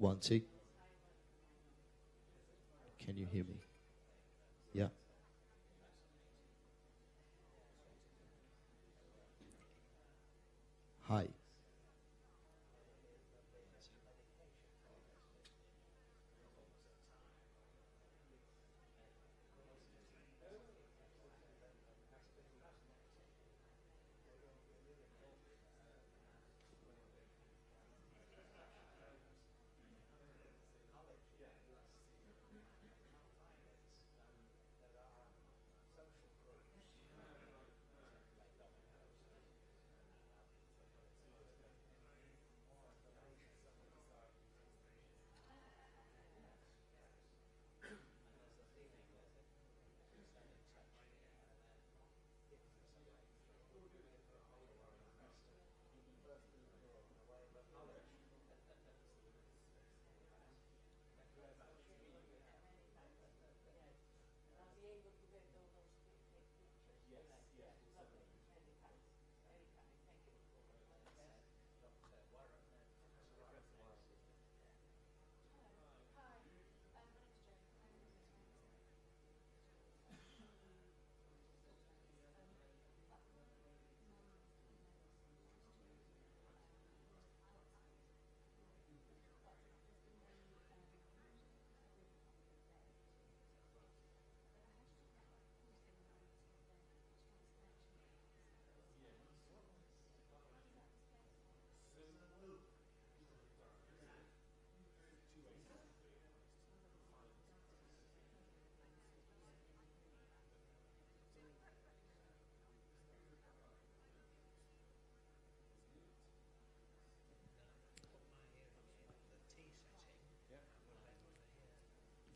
1, 2. Can you hear me? Yeah. Hi.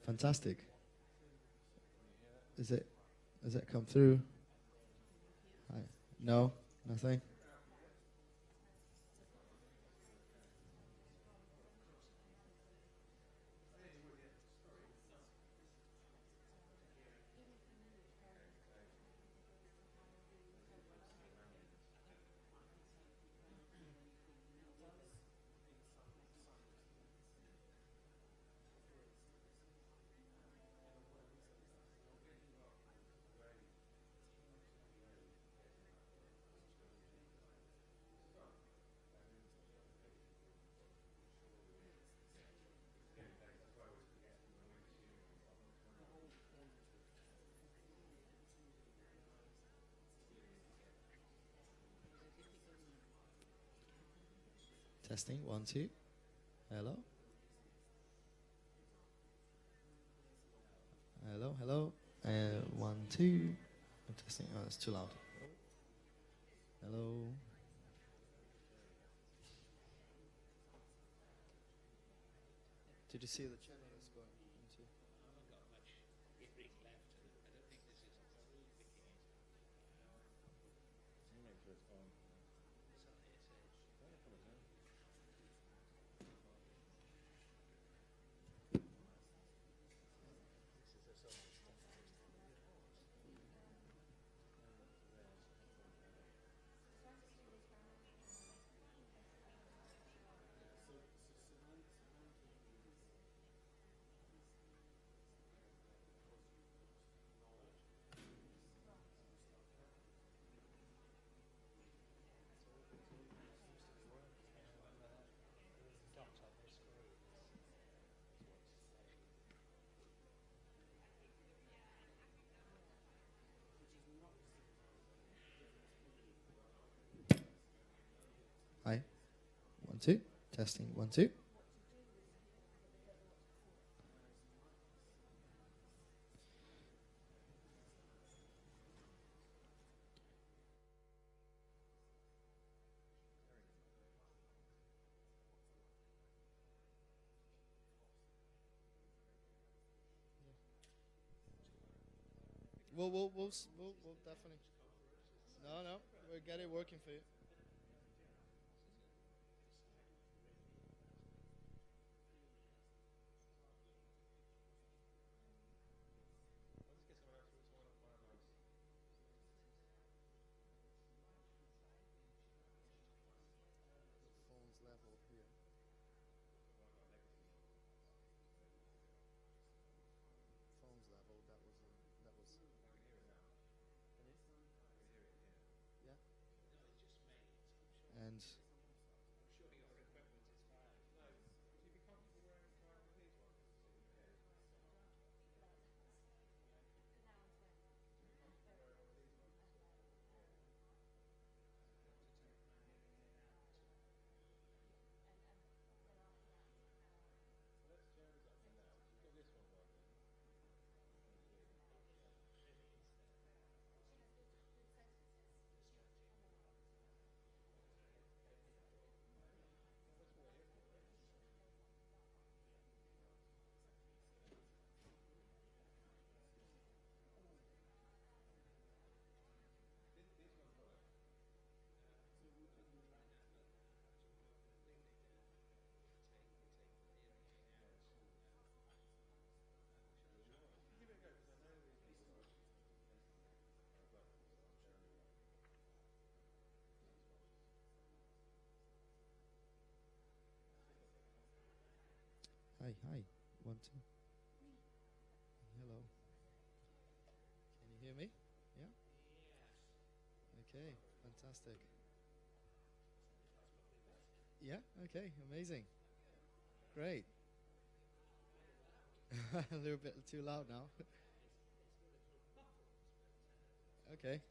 Fantastic. Is it? Has it come through? Hi. No, nothing. Testing 1, 2. Hello. Hello, hello. 1, 2. I'm testing. Oh, it's too loud. Hello. Did you see the channel it's going into? Hi. 1, 2. Testing 1, 2. We'll definitely. No, no, we'll get it working for you. Phone's level here. Hi, hi. 1, 2. Hello. Can you hear me? Yeah? Okay, fantastic. Yeah, okay, amazing. Great. A little bit too loud now. Okay.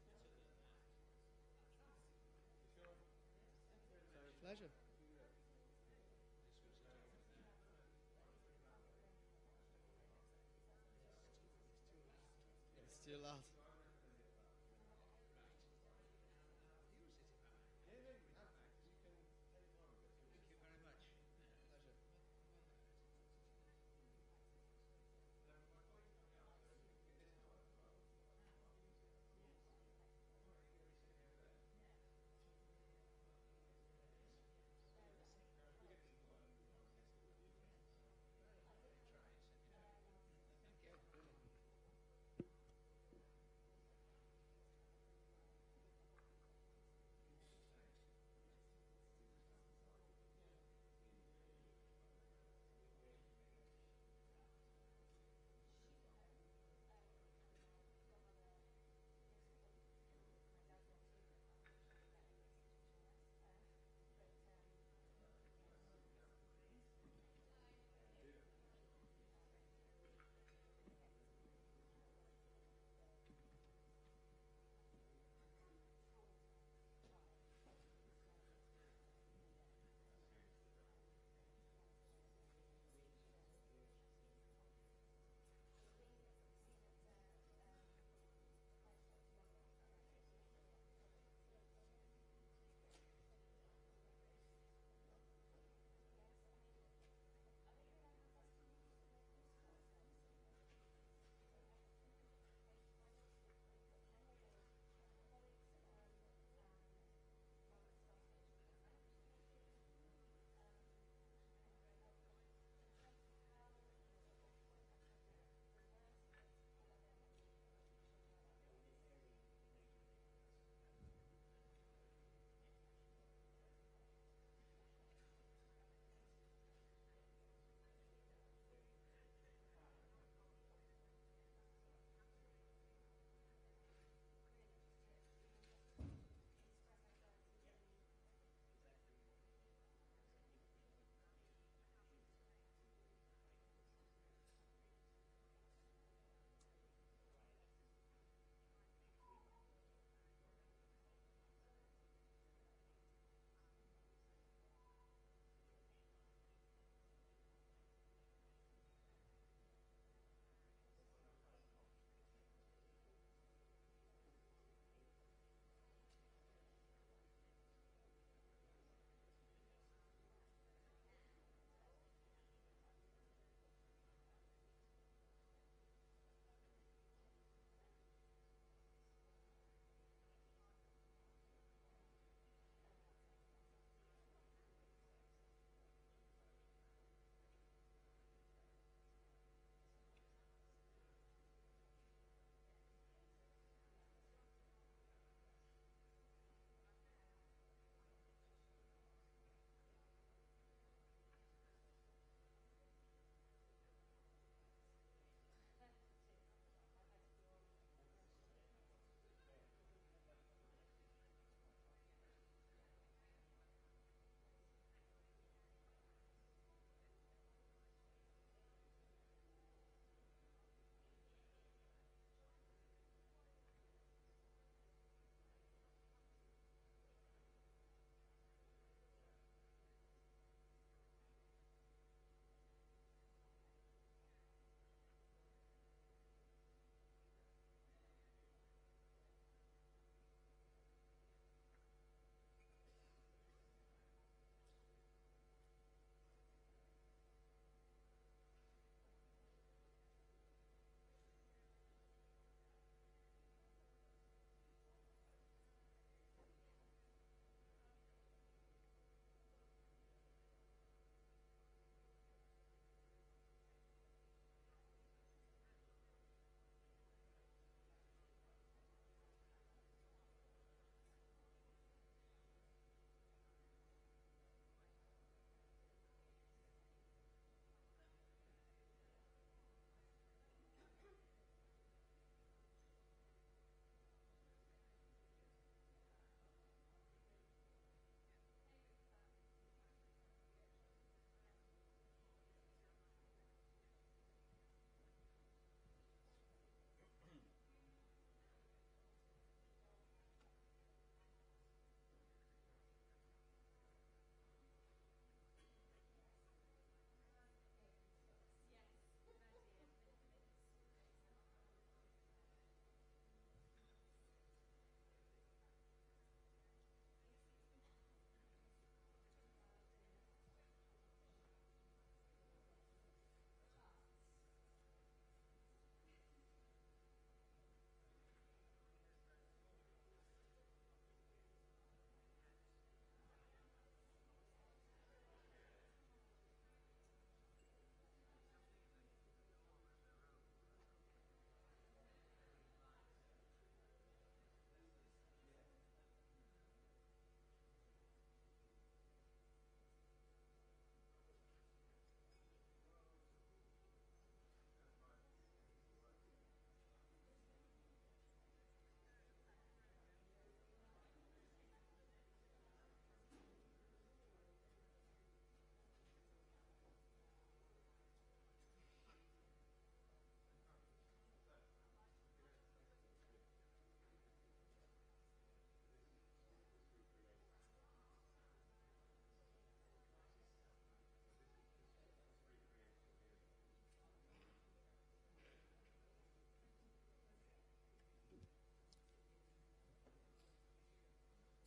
Pleasure. It's too loud.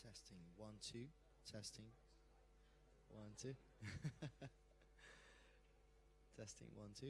Testing 1 2. Testing 1 2. Testing 1 2.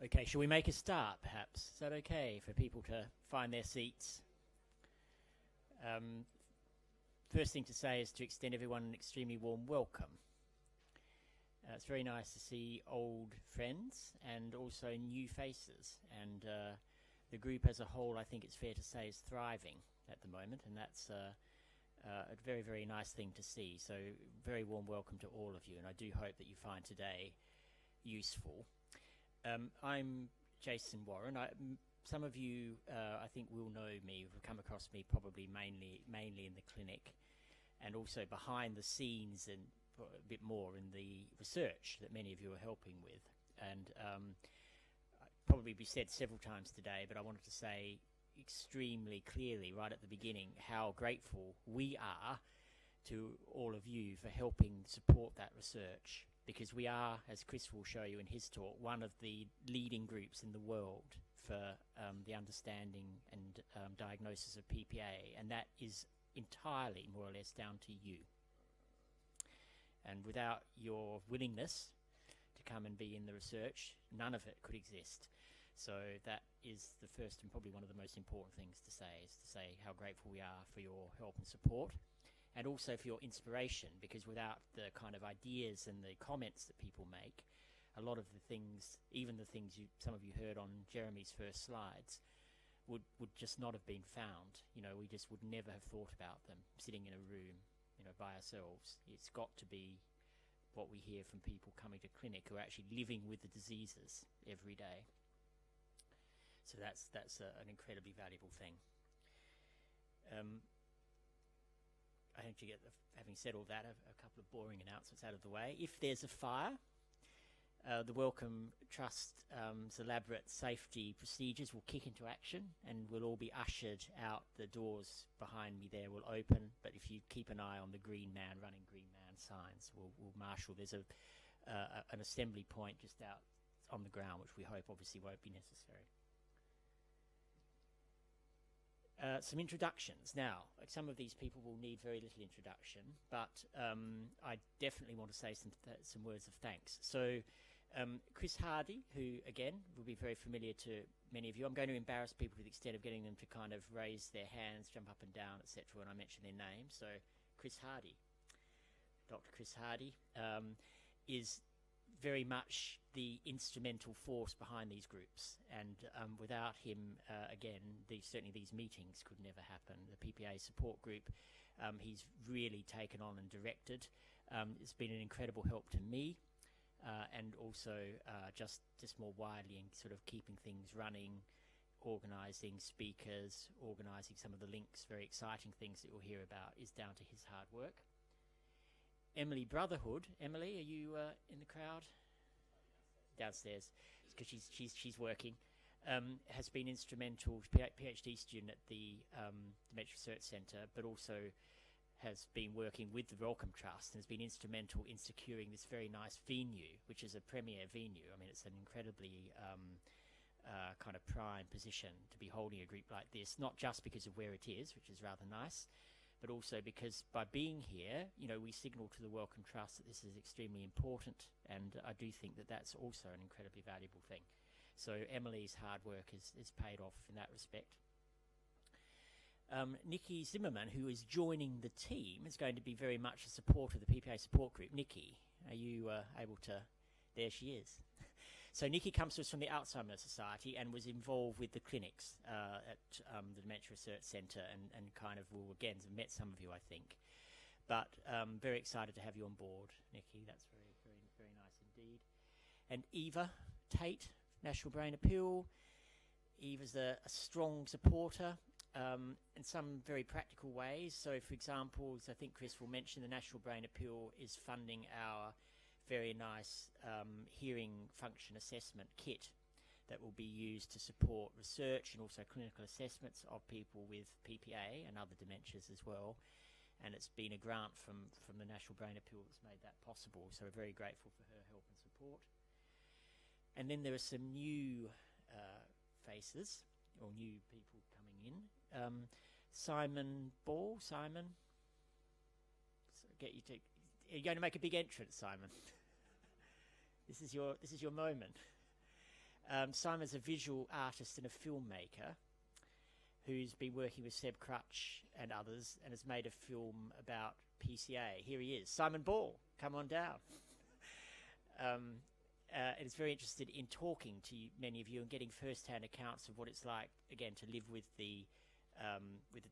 Okay, shall we make a start, perhaps? Is that okay for people to find their seats? Um, First thing to say is to extend everyone an extremely warm welcome. It's very nice to see old friends and also new faces. And the group as a whole, I think it's fair to say, is thriving at the moment. And that's a very, very nice thing to see. So very warm welcome to all of you. And I do hope that you find today useful. I'm Jason Warren. Some of you, I think, will know me, will come across me probably mainly in the clinic, and also behind the scenes and a bit more in the research that many of you are helping with. And probably be said several times today, but I wanted to say extremely clearly right at the beginning how grateful we are to all of you for helping support that research, because we are, as Chris will show you in his talk, one of the leading groups in the world for the understanding and diagnosis of PPA, and that is entirely, more or less, down to you. And without your willingness to come and be in the research, none of it could exist. So that is the first and probably one of the most important things to say, is to say how grateful we are for your help and support, and also for your inspiration, because without the kind of ideas and the comments that people make, a lot of the things, even the things some of you heard on Jeremy's first slides, would just not have been found. You know, we just would never have thought about them sitting in a room, you know, by ourselves. It's got to be what we hear from people coming to clinic who are actually living with the diseases every day. So that's an incredibly valuable thing. I think to get having said all that, a couple of boring announcements out of the way. If there's a fire, the Wellcome Trust's elaborate safety procedures will kick into action, and we'll all be ushered out. The doors behind me there will open, but if you keep an eye on the green man, running green man signs, we'll marshal. There's an assembly point just out on the ground, which we hope obviously won't be necessary. Some introductions. Now, some of these people will need very little introduction, but I definitely want to say some words of thanks. So, Chris Hardy, who, again, will be very familiar to many of you. I'm going to embarrass people to the extent of getting them to kind of raise their hands, jump up and down, etc. when I mention their name. So, Chris Hardy, Dr. Chris Hardy, is very much the instrumental force behind these groups, and without him, again, certainly these meetings could never happen. The PPA Support Group, he's really taken on and directed. It's been an incredible help to me, and also just more widely in sort of keeping things running, organising speakers, organising some of the links, very exciting things that you'll hear about, is down to his hard work. Emily Brotherhood. Emily, are you in the crowd? Downstairs, because she's working. Has been instrumental, PhD student at the Dementia Research Centre, but also has been working with the Wellcome Trust and has been instrumental in securing this very nice venue, which is a premier venue. I mean, it's an incredibly kind of prime position to be holding a group like this, not just because of where it is, which is rather nice, but also because by being here, you know, we signal to the Wellcome Trust that this is extremely important, and I do think that that's also an incredibly valuable thing. So Emily's hard work is paid off in that respect. Nikki Zimmerman, who is joining the team, is going to be very much a supporter of the PPA Support Group. Nikki, are you able to... There she is. So Nikki comes to us from the Alzheimer's Society and was involved with the clinics at the Dementia Research Centre, and kind of will, again, have met some of you, I think. But very excited to have you on board, Nikki. That's very, very, very nice indeed. And Eva Tate, National Brain Appeal. Eva's a strong supporter in some very practical ways. So, for example, as I think Chris will mention, the National Brain Appeal is funding our very nice hearing function assessment kit that will be used to support research and also clinical assessments of people with PPA and other dementias as well. And it's been a grant from the National Brain Appeal that's made that possible. So we're very grateful for her help and support. And then there are some new faces, or new people coming in. Simon Ball. Simon, so get you to... Are you going to make a big entrance, Simon? This is your moment. Simon's a visual artist and a filmmaker who's been working with Seb Crutch and others and has made a film about PCA. Here he is. Simon Ball, come on down. And is very interested in talking to many of you and getting first-hand accounts of what it's like, again, to live with the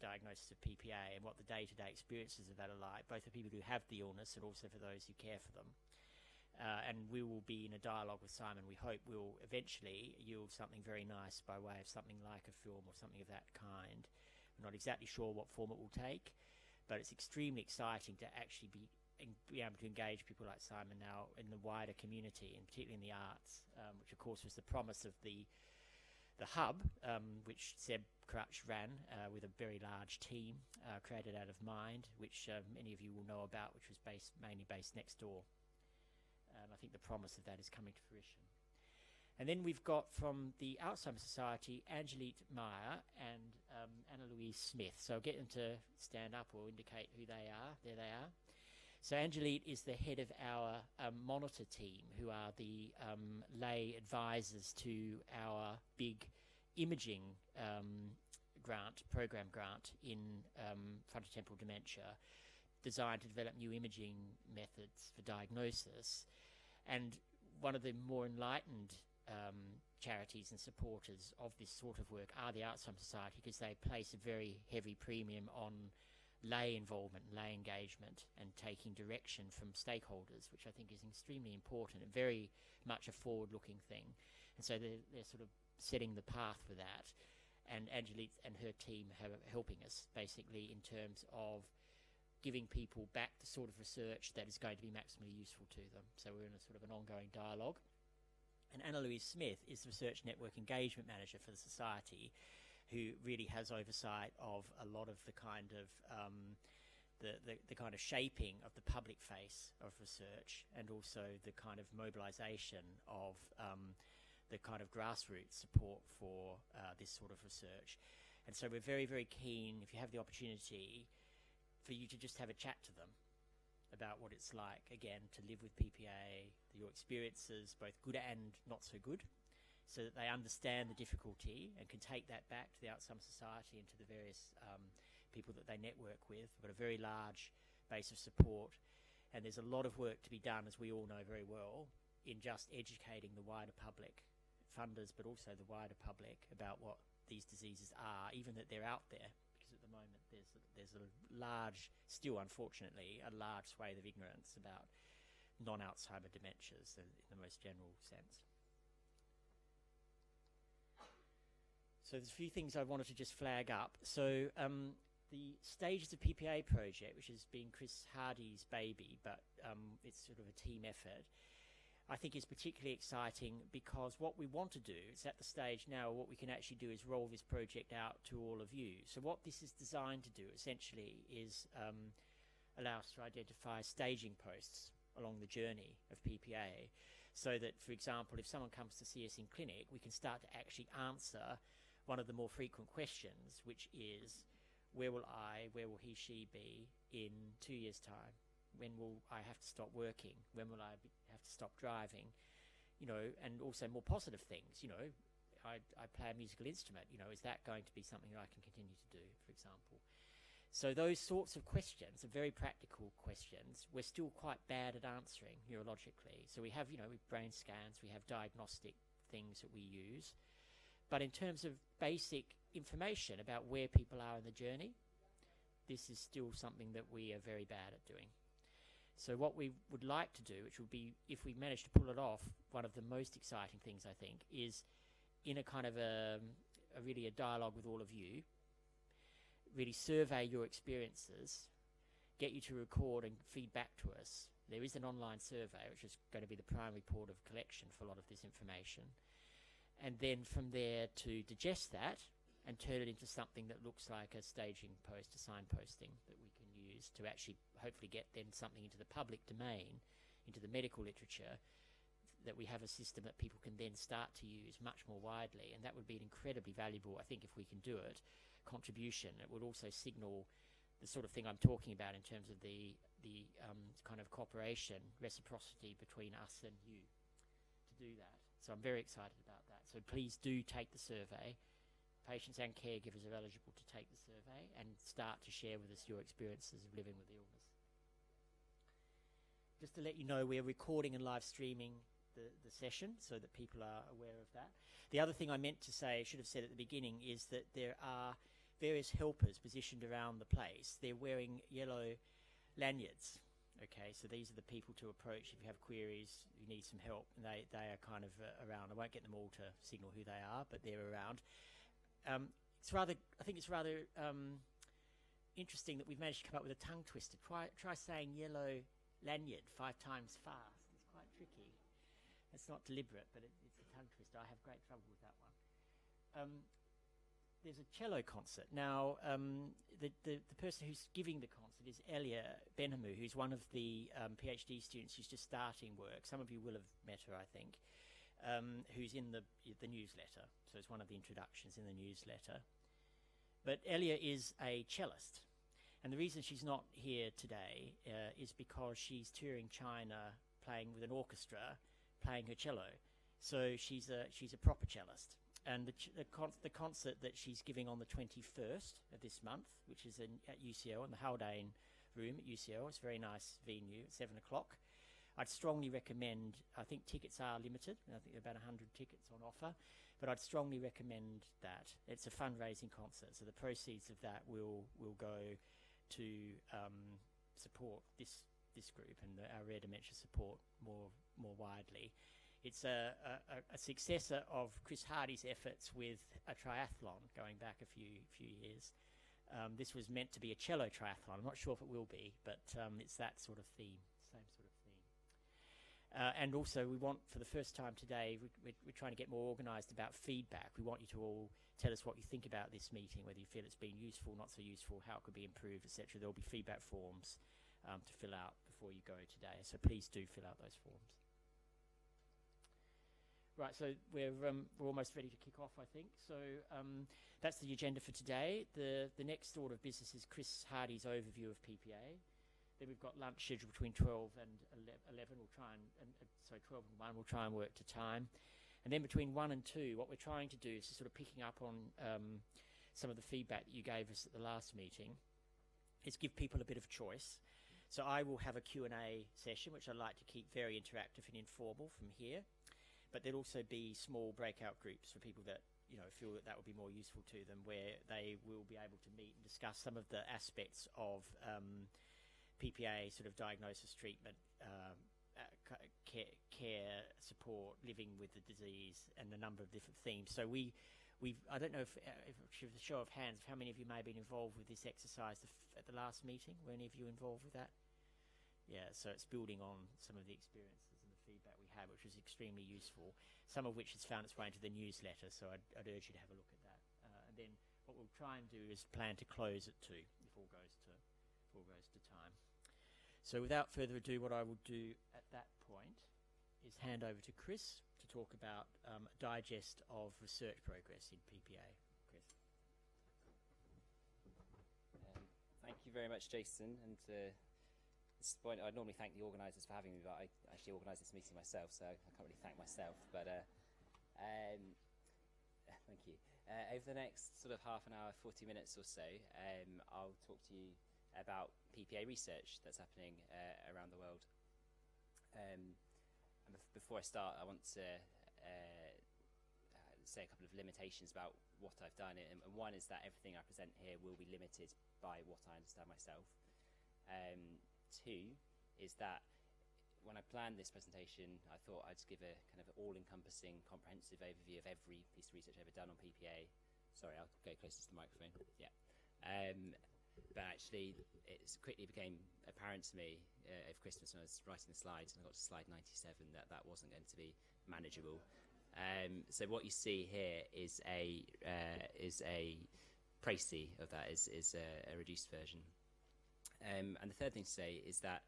diagnosis of PPA and what the day-to-day experiences of that are like, both for people who have the illness and also for those who care for them. and we will be in a dialogue with Simon. We hope will eventually yield something very nice by way of something like a film or something of that kind. We're not exactly sure what form it will take, but it's extremely exciting to actually be able to engage people like Simon now in the wider community, and particularly in the arts, which of course was the promise of the hub, which Seb Crutch ran with a very large team created out of Mind, which many of you will know about, which was mainly based next door. I think the promise of that is coming to fruition. And then we've got from the Alzheimer's Society, Angelique Meyer and Anna Louise Smith. So I'll get them to stand up or indicate who they are. There they are. So Angelique is the head of our monitor team, who are the lay advisors to our big imaging program grant in frontotemporal dementia, designed to develop new imaging methods for diagnosis. And one of the more enlightened charities and supporters of this sort of work are the Alzheimer's Society, because they place a very heavy premium on lay involvement, lay engagement, and taking direction from stakeholders, which I think is extremely important and very much a forward-looking thing. And so they're sort of setting the path for that. And Angelique and her team are helping us, basically, in terms of giving people back the sort of research that is going to be maximally useful to them. So we're in a sort of an ongoing dialogue. And Anna Louise Smith is the Research Network Engagement Manager for the Society, who really has oversight of a lot of the kind of the kind of shaping of the public face of research, and also the kind of mobilisation of the kind of grassroots support for this sort of research. And so we're very, very keen, if you have the opportunity, for you to just have a chat to them about what it's like, again, to live with PPA, your experiences, both good and not so good, so that they understand the difficulty and can take that back to the Alzheimer's Society and to the various people that they network with. We've got a very large base of support, and there's a lot of work to be done, as we all know very well, in just educating the wider public, funders, but also the wider public, about what these diseases are, even that they're out there, because at the moment there's a large, still unfortunately, a large swathe of ignorance about non-Alzheimer dementias in the most general sense. So there's a few things I wanted to just flag up. So the Stages of PPA project, which has been Chris Hardy's baby, but it's sort of a team effort, I think is particularly exciting, because what we want to do is, at the stage now, what we can actually do is roll this project out to all of you. So what this is designed to do, essentially, is allow us to identify staging posts along the journey of PPA, so that, for example, if someone comes to see us in clinic, we can start to actually answer one of the more frequent questions, which is, where will he, she be in 2 years' time? When will I have to stop working? When will I have to stop driving? You know, and also more positive things. You know, I play a musical instrument. You know, is that going to be something that I can continue to do, for example? So those sorts of questions are very practical questions. We're still quite bad at answering neurologically. So we have, you know, brain scans, we have diagnostic things that we use. But in terms of basic information about where people are in the journey, this is still something that we are very bad at doing. So what we would like to do, which would be, if we manage to pull it off, one of the most exciting things, I think, is in a kind of really a dialogue with all of you, really survey your experiences, get you to record and feed back to us. There is an online survey, which is going to be the primary port of collection for a lot of this information. And then from there to digest that and turn it into something that looks like a staging post, a signposting that we can use to actually hopefully get then something into the public domain, into the medical literature, that we have a system that people can then start to use much more widely. And that would be an incredibly valuable, I think, if we can do it, contribution. It would also signal the sort of thing I'm talking about in terms of the kind of cooperation, reciprocity between us and you to do that. So I'm very excited about that. So please do take the survey. Patients and caregivers are eligible to take the survey and start to share with us your experiences of living with illness. Just to let you know, we're recording and live streaming the session so that people are aware of that. The other thing I meant to say, I should have said at the beginning, is that there are various helpers positioned around the place. They're wearing yellow lanyards, Okay, so these are the people to approach if you have queries, you need some help, and they are kind of around. I won't get them all to signal who they are, but they're around. I think it's rather interesting that we've managed to come up with a tongue twister. Try saying yellow lanyard 5 times fast. It's quite tricky. It's not deliberate, but it's a tongue twister. I have great trouble with that one. There's a cello concert. Now, the person who's giving the concert is Elia Benhamou, who's one of the PhD students who's just starting work. Some of you will have met her, I think, who's in the newsletter. So it's one of the introductions in the newsletter. But Elia is a cellist. And the reason she's not here today is because she's touring China playing with an orchestra, playing her cello. So she's a proper cellist. And the concert that she's giving on the 21st of this month, which is at UCL, in the Haldane room at UCL. It's a very nice venue at 7 o'clock. I'd strongly recommend, I think tickets are limited. I think there are about 100 tickets on offer. But I'd strongly recommend that. It's a fundraising concert, so the proceeds of that will go to support this group and our rare dementia support more widely. It's a successor of Chris Hardy's efforts with a triathlon going back a few years. This was meant to be a cello triathlon. I'm not sure if it will be, but it's that sort of theme, same sort of theme. And also, we want, for the first time today, we're trying to get more organised about feedback. We want you to all tell us what you think about this meeting, whether you feel it's been useful, not so useful, how it could be improved, etc. There will be feedback forms to fill out before you go today. So please do fill out those forms. Right, so we're almost ready to kick off, I think. So that's the agenda for today. The next order of business is Chris Hardy's overview of PPA. Then we've got lunch scheduled between 12 and 11. We'll try and 12 and 1. We'll try and work to time. And then between 1 and 2, what we're trying to do is sort of picking up on some of the feedback that you gave us at the last meeting, is give people a bit of choice. So I will have a Q&A session, which I like to keep very interactive and informal from here. But there'll also be small breakout groups for people that feel that would be more useful to them, where they will be able to meet and discuss some of the aspects of PPA, sort of diagnosis, treatment, care, support, living with the disease, and a number of different themes. So I don't know if a show of hands, how many of you may have been involved with this exercise at the last meeting? Were any of you involved with that? Yeah, so it's building on some of the experiences and the feedback we had, which was extremely useful, some of which has found its way into the newsletter, so I'd urge you to have a look at that. And then what we'll try and do is plan to close at 2, if all goes to time. So without further ado, what I will do at that point is hand over to Chris to talk about a digest of research progress in PPA. Chris. Thank you very much, Jason. And at this point, I'd normally thank the organisers for having me, but I actually organised this meeting myself, so I can't really thank myself. But thank you. Over the next sort of half an hour, 40 minutes or so, I'll talk to you about PPA research that's happening around the world. And before I start, I want to say a couple of limitations about what I've done. And one is that everything I present here will be limited by what I understand myself. Two is that when I planned this presentation, I thought I'd give a kind of all-encompassing, comprehensive overview of every piece of research I've ever done on PPA. Sorry, I'll go closer to the microphone. Yeah. But actually, it quickly became apparent to me over Christmas when I was writing the slides, and I got to slide 97, that wasn't going to be manageable. So what you see here is a précis of that, is a reduced version. And the third thing to say is that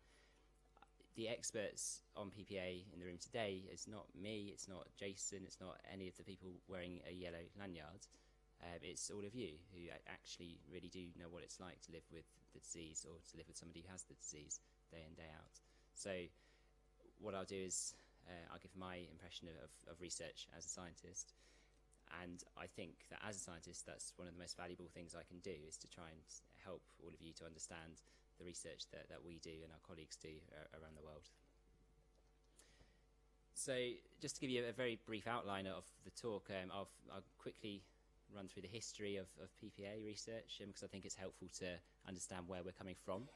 the experts on PPA in the room today is not me, it's not Jason, it's not any of the people wearing a yellow lanyard. It's all of you who actually really do know what it's like to live with the disease, or to live with somebody who has the disease day in, day out. So what I'll do is I'll give my impression of research as a scientist. And I think that as a scientist, that's one of the most valuable things I can do, is to try and help all of you to understand the research that we do and our colleagues do around the world. So just to give you a very brief outline of the talk, I'll quickly run through the history of PPA research, because I think it's helpful to understand where we're coming from.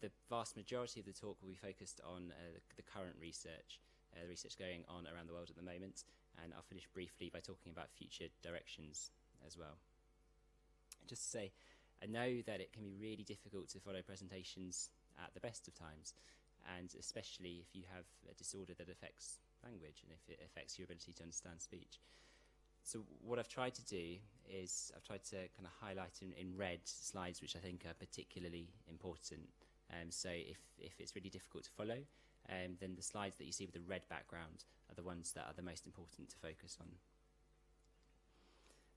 the vast majority of the talk will be focused on the current research, the research going on around the world at the moment, and I'll finish briefly by talking about future directions as well. Just to say, I know that it can be really difficult to follow presentations at the best of times, and especially if you have a disorder that affects language and if it affects your ability to understand speech. So what I've tried to do is I've tried to kind of highlight in red slides which I think are particularly important. So if it's really difficult to follow, then the slides that you see with the red background are the ones that are the most important to focus on.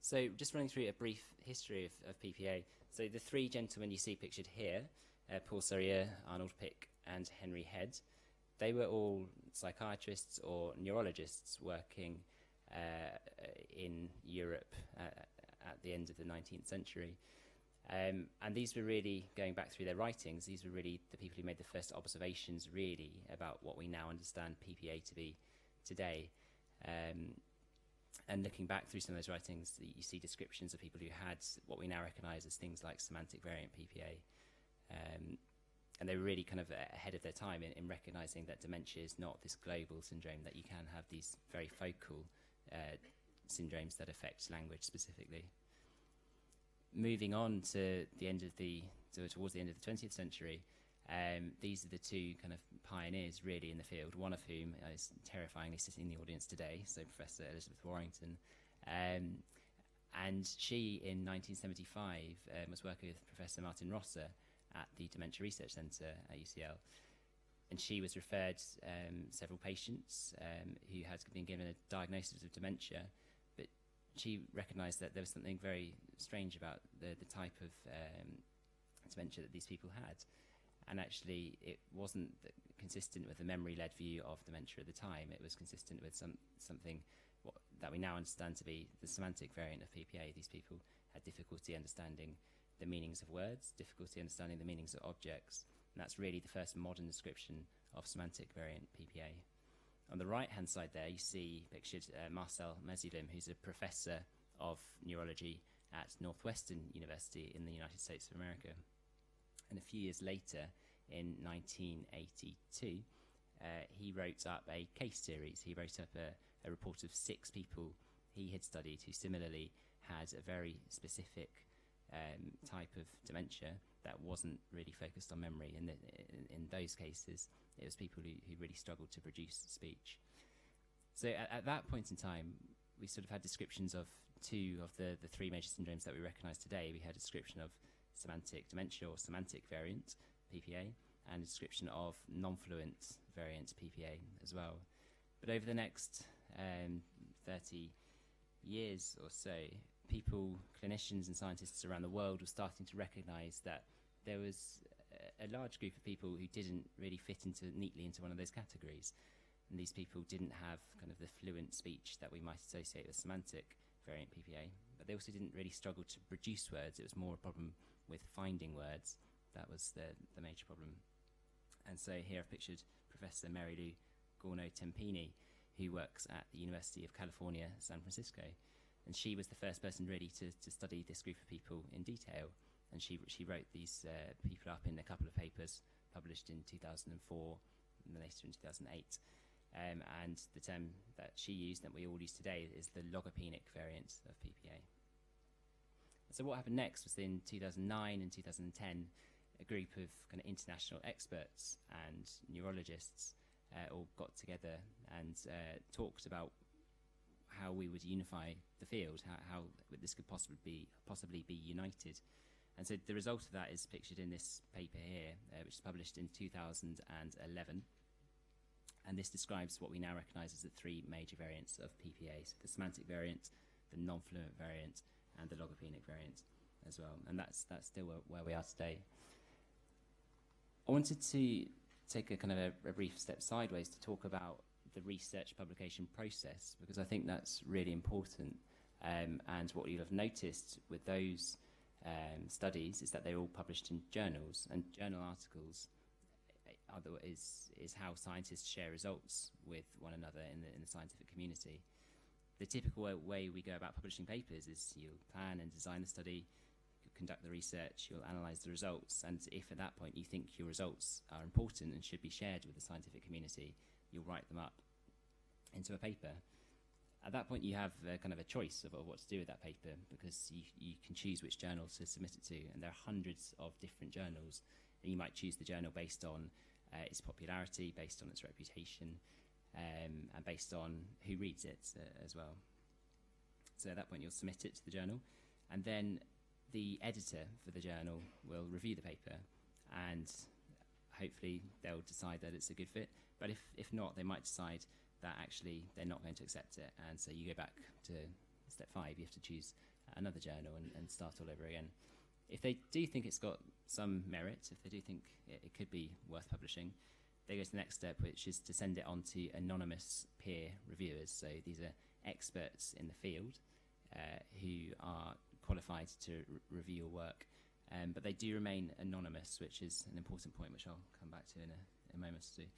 So just running through a brief history of PPA. So the three gentlemen you see pictured here, Paul Sarier, Arnold Pick and Henry Head, they were all psychiatrists or neurologists working in Europe at the end of the 19th century. And these were really, going back through their writings, these were really the people who made the first observations really about what we now understand PPA to be today. And looking back through some of those writings, you see descriptions of people who had what we now recognise as things like semantic variant PPA. And they were really kind of ahead of their time in recognising that dementia is not this global syndrome, that you can have these very focal syndromes that affect language specifically. Moving on to the end of towards the end of the 20th century, these are the two kind of pioneers really in the field, one of whom is terrifyingly sitting in the audience today, so Professor Elizabeth Warrington. And she, in 1975, was working with Professor Martin Rosser at the Dementia Research Centre at UCL. And she was referred several patients who had been given a diagnosis of dementia, but she recognised that there was something very strange about the type of dementia that these people had. And actually, it wasn't consistent with the memory-led view of dementia at the time. It was consistent with something that we now understand to be the semantic variant of PPA. These people had difficulty understanding the meanings of words, difficulty understanding the meanings of objects. And that's really the first modern description of semantic variant PPA. On the right-hand side there, you see pictured Marcel Mesulim, who's a professor of neurology at Northwestern University in the United States of America. And a few years later, in 1982, he wrote up a case series. He wrote up a report of 6 people he had studied who similarly had a very specific type of dementia that wasn't really focused on memory. And in those cases, it was people who really struggled to produce speech. So at that point in time, we sort of had descriptions of 2 of the 3 major syndromes that we recognise today. We had a description of semantic dementia or semantic variant PPA and a description of non-fluent variant PPA as well. But over the next 30 years or so, people, clinicians and scientists around the world were starting to recognise that there was a large group of people who didn't really fit neatly into one of those categories. And these people didn't have kind of the fluent speech that we might associate with semantic variant PPA, but they also didn't really struggle to produce words. It was more a problem with finding words. That was the major problem. And so here I've pictured Professor Mary Lou Gorno-Tempini, who works at the University of California, San Francisco. And she was the first person really to study this group of people in detail. And she wrote these people up in a couple of papers published in 2004 and then later in 2008. And the term that she used, that we all use today, is the logopenic variant of PPA. So what happened next was in 2009 and 2010, a group of kind of international experts and neurologists all got together and talked about how we would unify the field, how this could possibly be united. And so the result of that is pictured in this paper here, which is published in 2011. And this describes what we now recognise as the 3 major variants of PPA: so the semantic variant, the non-fluent variant, and the logopenic variant as well. And that's still where we are today. I wanted to take a kind of a brief step sideways to talk about the research publication process, because I think that's really important. And what you'll have noticed with those studies is that they're all published in journals, and journal articles is how scientists share results with one another in the scientific community. The typical way we go about publishing papers is you'll plan and design the study, you'll conduct the research, you'll analyse the results, and if at that point you think your results are important and should be shared with the scientific community, you'll write them up into a paper. At that point, you have kind of a choice of what to do with that paper, because you can choose which journal to submit it to, and there are hundreds of different journals, and you might choose the journal based on its popularity, based on its reputation, and based on who reads it as well. So at that point, you'll submit it to the journal, and then the editor for the journal will review the paper, and hopefully they'll decide that it's a good fit. But if not, they might decide that actually they're not going to accept it, and so you go back to step 5. You have to choose another journal and start all over again. If they do think it's got some merit, if they do think it could be worth publishing, they go to the next step, which is to send it on to anonymous peer reviewers. So these are experts in the field who are qualified to review your work, but they do remain anonymous, which is an important point, which I'll come back to in a moment or two.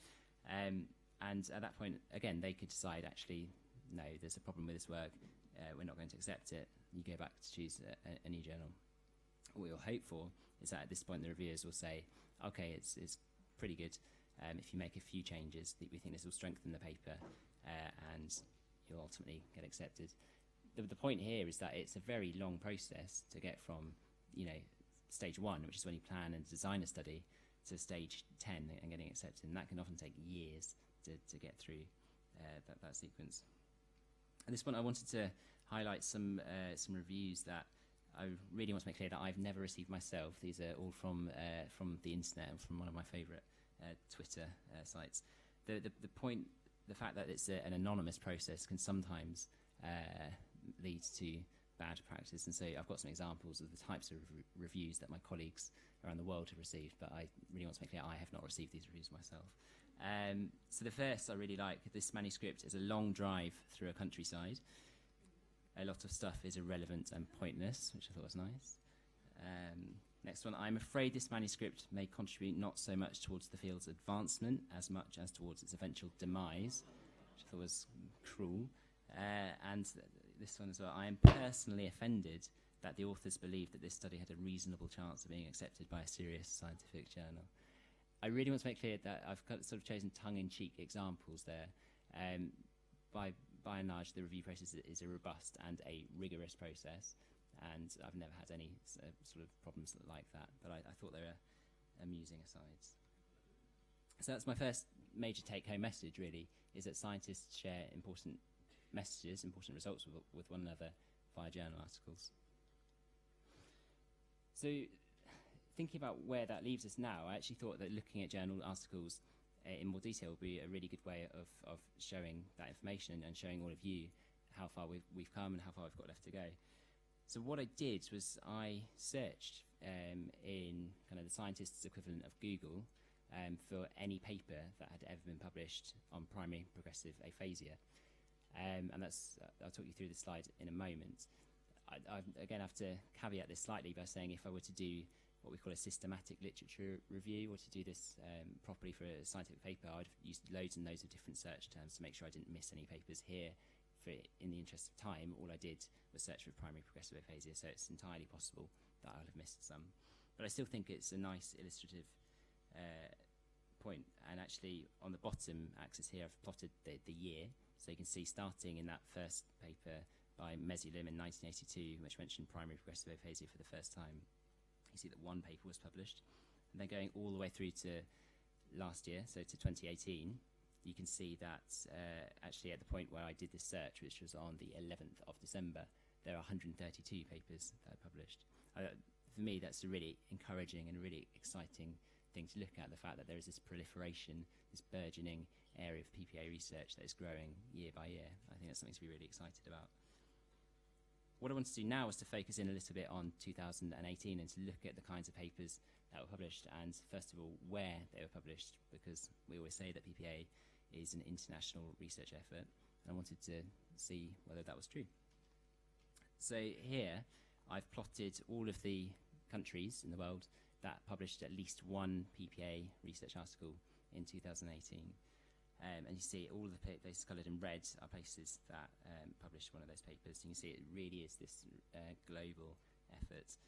And at that point, again, they could decide, actually, no, there's a problem with this work, we're not going to accept it. You go back to choose a new journal. What you'll hope for is that at this point the reviewers will say, okay, it's pretty good. If you make a few changes, we think this will strengthen the paper, and you'll ultimately get accepted. The point here is that it's a very long process to get from, stage 1, which is when you plan and design a study, to stage 10 and getting accepted, and that can often take years to get through that sequence. At this point, I wanted to highlight some reviews that I really want to make clear that I've never received myself. These are all from the internet and from one of my favourite Twitter sites. The fact that it's an anonymous process can sometimes lead to bad practice, and so I've got some examples of the types of reviews that my colleagues around the world have received, but I really want to make clear I have not received these reviews myself. So the first I really like. This manuscript is a long drive through a countryside. A lot of stuff is irrelevant and pointless, which I thought was nice. Next one, I'm afraid this manuscript may contribute not so much towards the field's advancement as much as towards its eventual demise, which I thought was cruel. And this one as well, I am personally offended that the authors believed that this study had a reasonable chance of being accepted by a serious scientific journal. I really want to make clear that I've sort of chosen tongue-in-cheek examples there. By and large, the review process is a robust and a rigorous process, and I've never had any sort of problems like that, but I thought they were amusing asides. So that's my first major take-home message, really, is that scientists share important messages, important results with one another via journal articles. So thinking about where that leaves us now, I actually thought that looking at journal articles in more detail would be a really good way of showing that information and showing all of you how far we've come and how far we've got left to go. So what I did was I searched in kind of the scientist's equivalent of Google for any paper that had ever been published on primary progressive aphasia. And I'll talk you through the slide in a moment. I again have to caveat this slightly by saying if I were to do what we call a systematic literature review, or to do this properly for a scientific paper, I'd have used loads and loads of different search terms to make sure I didn't miss any papers here. In the interest of time, all I did was search for primary progressive aphasia, so it's entirely possible that I'll have missed some. But I still think it's a nice illustrative point. And actually, on the bottom axis here, I've plotted the year. So you can see, starting in that first paper by Mesulim in 1982, which mentioned primary progressive aphasia for the first time, you see that one paper was published. And then going all the way through to last year, so to 2018, you can see that actually at the point where I did this search, which was on the 11th of December, there are 132 papers that are published. For me, that's a really encouraging and really exciting thing to look at, the fact that there is this proliferation, this burgeoning area of PPA research that is growing year by year. I think that's something to be really excited about. What I want to do now is to focus in a little bit on 2018 and to look at the kinds of papers that were published, and first of all, where they were published, because we always say that PPA is an international research effort, and I wanted to see whether that was true. So here, I've plotted all of the countries in the world that published at least one PPA research article in 2018. And you see all of the places coloured in red are places that published one of those papers. You can see it really is this global effort.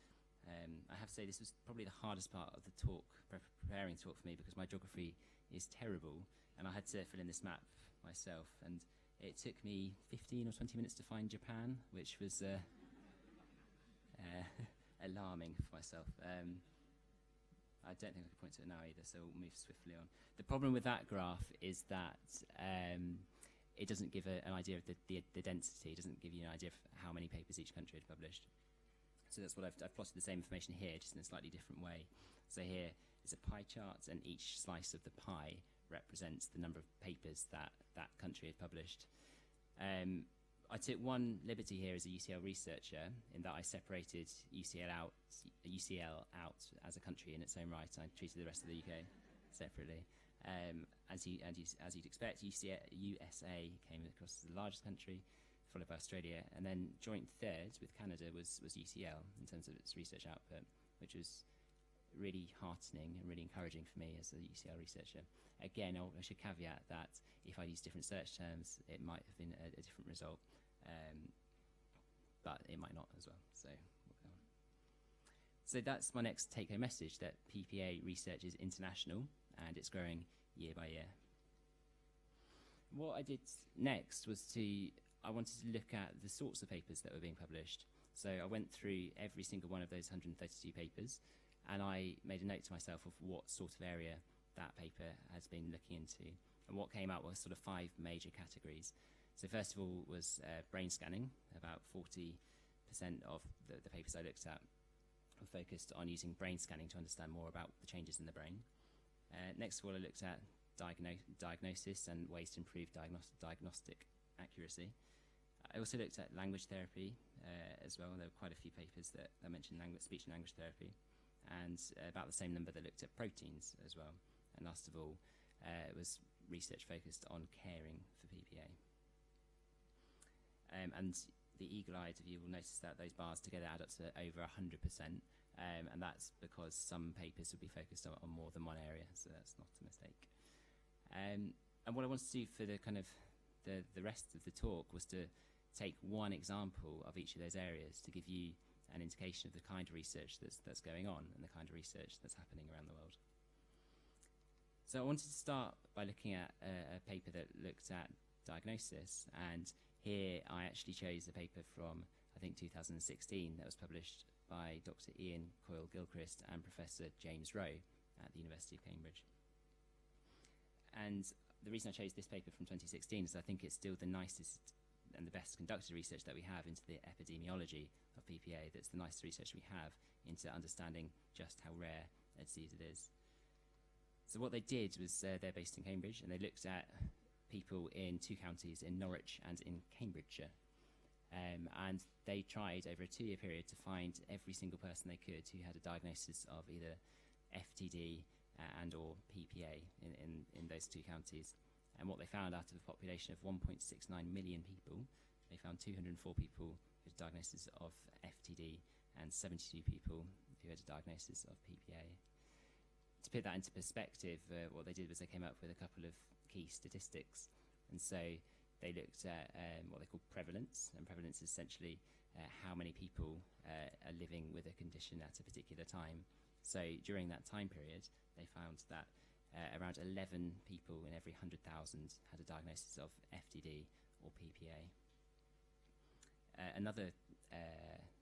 I have to say this was probably the hardest part of the talk, preparing the talk for me, because my geography is terrible, and I had to fill in this map myself, and it took me 15 or 20 minutes to find Japan, which was alarming for myself. I don't think I can point to it now either, so we'll move swiftly on. The problem with that graph is that it doesn't give an idea of the density. It doesn't give you an idea of how many papers each country had published. So that's what I've plotted the same information here, just in a slightly different way. So here is a pie chart, and each slice of the pie represents the number of papers that that country had published. I took one liberty here as a UCL researcher, in that I separated UCL out as a country in its own right. I treated the rest of the UK separately. As you'd expect, USA came across as the largest country, followed by Australia, and then joint third with Canada was UCL in terms of its research output, which was really heartening and really encouraging for me as a UCL researcher. Again, I should caveat that if I used different search terms, it might have been a different result, but it might not as well. So that's my next take-home message, that PPA research is international and it's growing year by year. What I did next was I wanted to look at the sorts of papers that were being published. So I went through every single one of those 132 papers, and I made a note to myself of what sort of area that paper has been looking into. And what came out was sort of 5 major categories. So first of all was brain scanning. About 40% of the papers I looked at were focused on using brain scanning to understand more about the changes in the brain. Next of all, I looked at diagnosis and ways to improve diagnostic accuracy. I also looked at language therapy as well. There were quite a few papers that mentioned speech and language therapy, and about the same number that looked at proteins as well. And last of all, it was research focused on caring for PPA. And the eagle-eyed of you will notice that those bars together add up to over 100%, and that's because some papers will be focused on more than one area, so that's not a mistake. And what I wanted to do for the kind of the rest of the talk was to take one example of each of those areas to give you an indication of the kind of research that's going on and the kind of research that's happening around the world. So I wanted to start by looking at a paper that looked at diagnosis, and here I actually chose a paper from, I think, 2016 that was published by Dr. Ian Coyle-Gilchrist and Professor James Rowe at the University of Cambridge. And the reason I chose this paper from 2016 is I think it's still the nicest and the best conducted research that we have into the epidemiology of PPA. That's the nicest research we have into understanding just how rare a disease it is. So what they did was, they're based in Cambridge, and they looked at people in 2 counties, in Norwich and in Cambridgeshire. And they tried over a 2-year period to find every single person they could who had a diagnosis of either FTD and or PPA in those 2 counties. And what they found, out of a population of 1.69 million people, they found 204 people with a diagnosis of FTD and 72 people who had a diagnosis of PPA. To put that into perspective, what they did was they came up with a couple of key statistics. And so they looked at what they call prevalence, and prevalence is essentially how many people are living with a condition at a particular time. So during that time period, they found that around 11 people in every 100,000 had a diagnosis of FTD or PPA. Another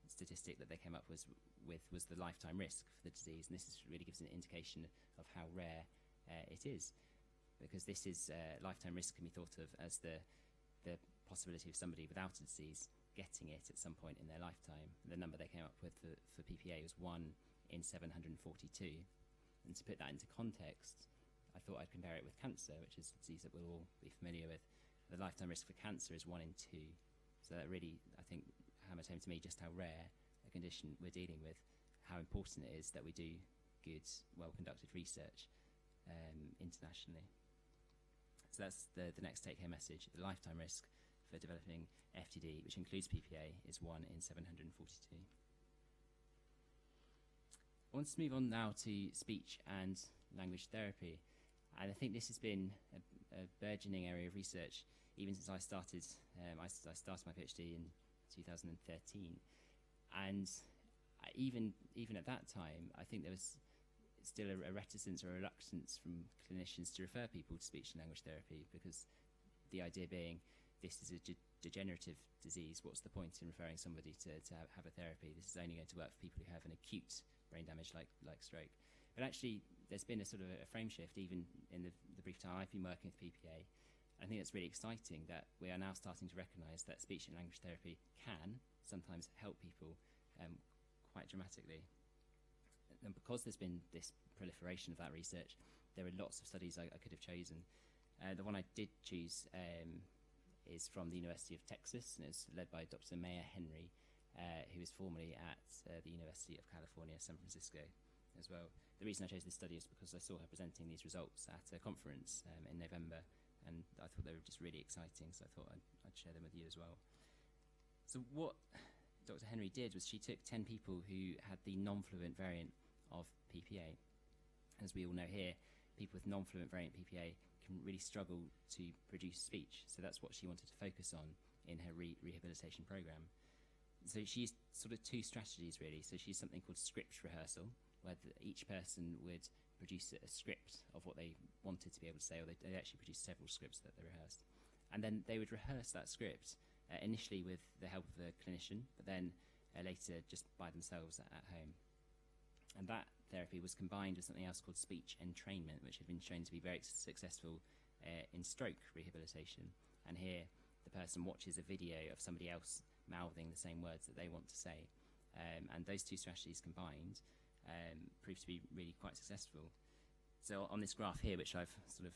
statistic that they came up with was the lifetime risk for the disease, and this really gives an indication of how rare it is, because this is lifetime risk can be thought of as the possibility of somebody without a disease getting it at some point in their lifetime. The number they came up with for PPA was 1 in 742. And to put that into context, I thought I'd compare it with cancer, which is a disease that we'll all be familiar with. The lifetime risk for cancer is 1 in 2. So that really, I think, hammered home to me just how rare a condition we're dealing with, how important it is that we do good, well-conducted research internationally. So that's the next take-home message. The lifetime risk for developing FTD, which includes PPA, is 1 in 742. I want to move on now to speech and language therapy. And I think this has been a burgeoning area of research even since I started. I started my PhD in 2013. And even at that time, I think there was still a reticence or a reluctance from clinicians to refer people to speech and language therapy, because the idea being, this is a degenerative disease. What's the point in referring somebody to have a therapy? This is only going to work for people who have an acute brain damage like stroke. But actually, there's been a sort of a frame shift, even in the brief time I've been working with PPA. I think it's really exciting that we are now starting to recognise that speech and language therapy can sometimes help people quite dramatically. And because there's been this proliferation of that research, there are lots of studies I could have chosen. The one I did choose is from the University of Texas, and it's led by Dr. Maya Henry, who is formerly at the University of California, San Francisco as well. The reason I chose this study is because I saw her presenting these results at a conference in November, and I thought they were just really exciting, so I thought I'd share them with you as well. So what Dr. Henry did was she took 10 people who had the non-fluent variant of PPA. As we all know here, people with non-fluent variant PPA can really struggle to produce speech, so that's what she wanted to focus on in her rehabilitation program. So she used sort of two strategies really. So she used something called script rehearsal, where each person would produce a script of what they wanted to be able to say, or they actually produced several scripts that they rehearsed. And then they would rehearse that script initially with the help of a clinician, but then later just by themselves at home. And that therapy was combined with something else called speech entrainment, which had been shown to be very successful in stroke rehabilitation. And here the person watches a video of somebody else mouthing the same words that they want to say. And those two strategies combined proved to be really quite successful. So on this graph here, which I've sort of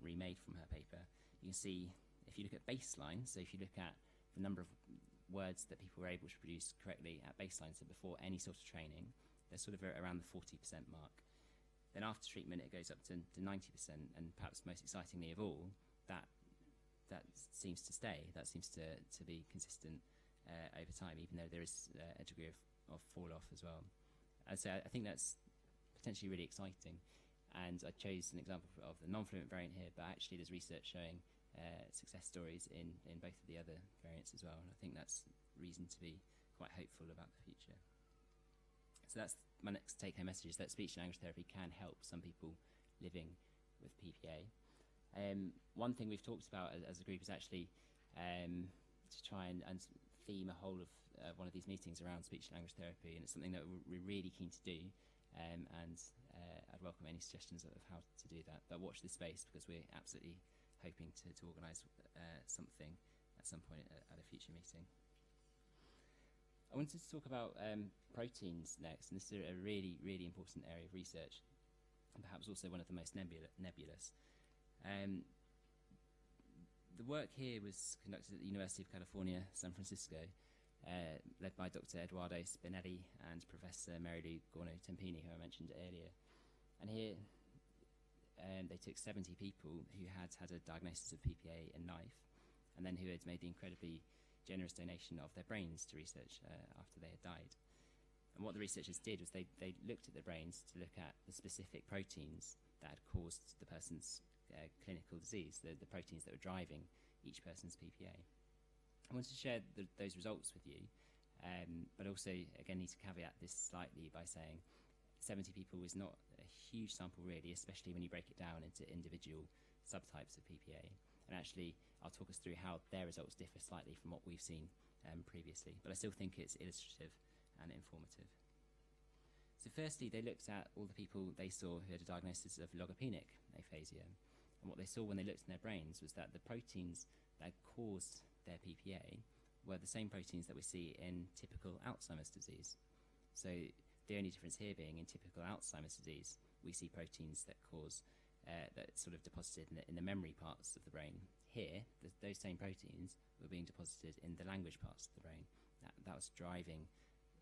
remade from her paper, you can see, if you look at baseline, so if you look at the number of words that people were able to produce correctly at baseline, so before any sort of training, they're sort of around the 40% mark. Then after treatment, it goes up to 90%, and perhaps most excitingly of all, that seems to stay. That seems to be consistent over time, even though there is a degree of fall off as well. And so I think that's potentially really exciting. And I chose an example of the non-fluent variant here, but actually there's research showing success stories in both of the other variants as well. And I think that's reason to be quite hopeful about the future. So that's my next take-home message, is that speech and language therapy can help some people living with PPA. One thing we've talked about as a group is actually to try and theme a whole of one of these meetings around speech and language therapy, and it's something that we're really keen to do, and I'd welcome any suggestions of how to do that. But watch this space, because we're absolutely hoping to organise something at some point at a future meeting. I wanted to talk about proteins next, and this is a really, really important area of research, and perhaps also one of the most nebulous. The work here was conducted at the University of California, San Francisco, led by Dr. Eduardo Spinelli and Professor Mary Lou Gorno-Tempini, who I mentioned earlier. And here they took 70 people who had a diagnosis of PPA in life, and then who had made the incredibly generous donation of their brains to research after they had died. And what the researchers did was they looked at their brains to look at the specific proteins that had caused the person's clinical disease, the proteins that were driving each person's PPA. I wanted to share those results with you, but also, again, need to caveat this slightly by saying 70 people is not a huge sample really, especially when you break it down into individual subtypes of PPA. And actually, I'll talk us through how their results differ slightly from what we've seen previously, but I still think it's illustrative and informative. So firstly, they looked at all the people they saw who had a diagnosis of logopenic aphasia, and what they saw when they looked in their brains was that the proteins that caused their PPA were the same proteins that we see in typical Alzheimer's disease. So the only difference here being, in typical Alzheimer's disease, we see proteins that cause that sort of deposited in the memory parts of the brain. Here, those same proteins were being deposited in the language parts of the brain. That was driving,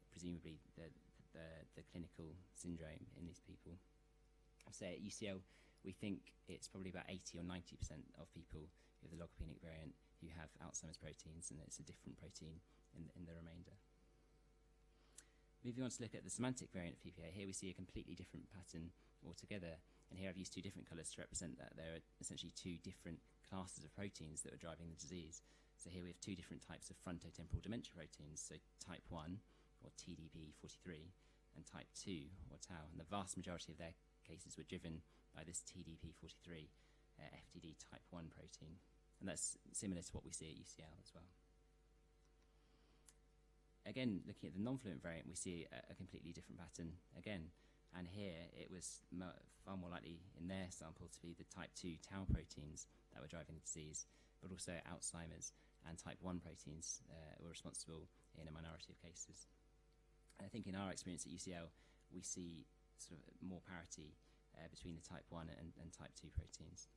presumably, the clinical syndrome in these people. So at UCL, we think it's probably about 80 or 90% of people with the logopenic variant who have Alzheimer's proteins, and it's a different protein in the remainder. Moving on to look at the semantic variant of PPA, here we see a completely different pattern altogether. And here I've used two different colours to represent that there are essentially two different classes of proteins that are driving the disease. So here we have two different types of frontotemporal dementia proteins. So type 1, or TDP43, and type 2, or tau. And the vast majority of their cases were driven by this TDP43 FTD type 1 protein. And that's similar to what we see at UCL as well. Again, looking at the non-fluent variant, we see a completely different pattern again. And here, it was far more likely in their sample to be the type 2 tau proteins that were driving the disease, but also Alzheimer's and type 1 proteins were responsible in a minority of cases. And I think in our experience at UCL, we see sort of more parity between the type 1 and type 2 proteins.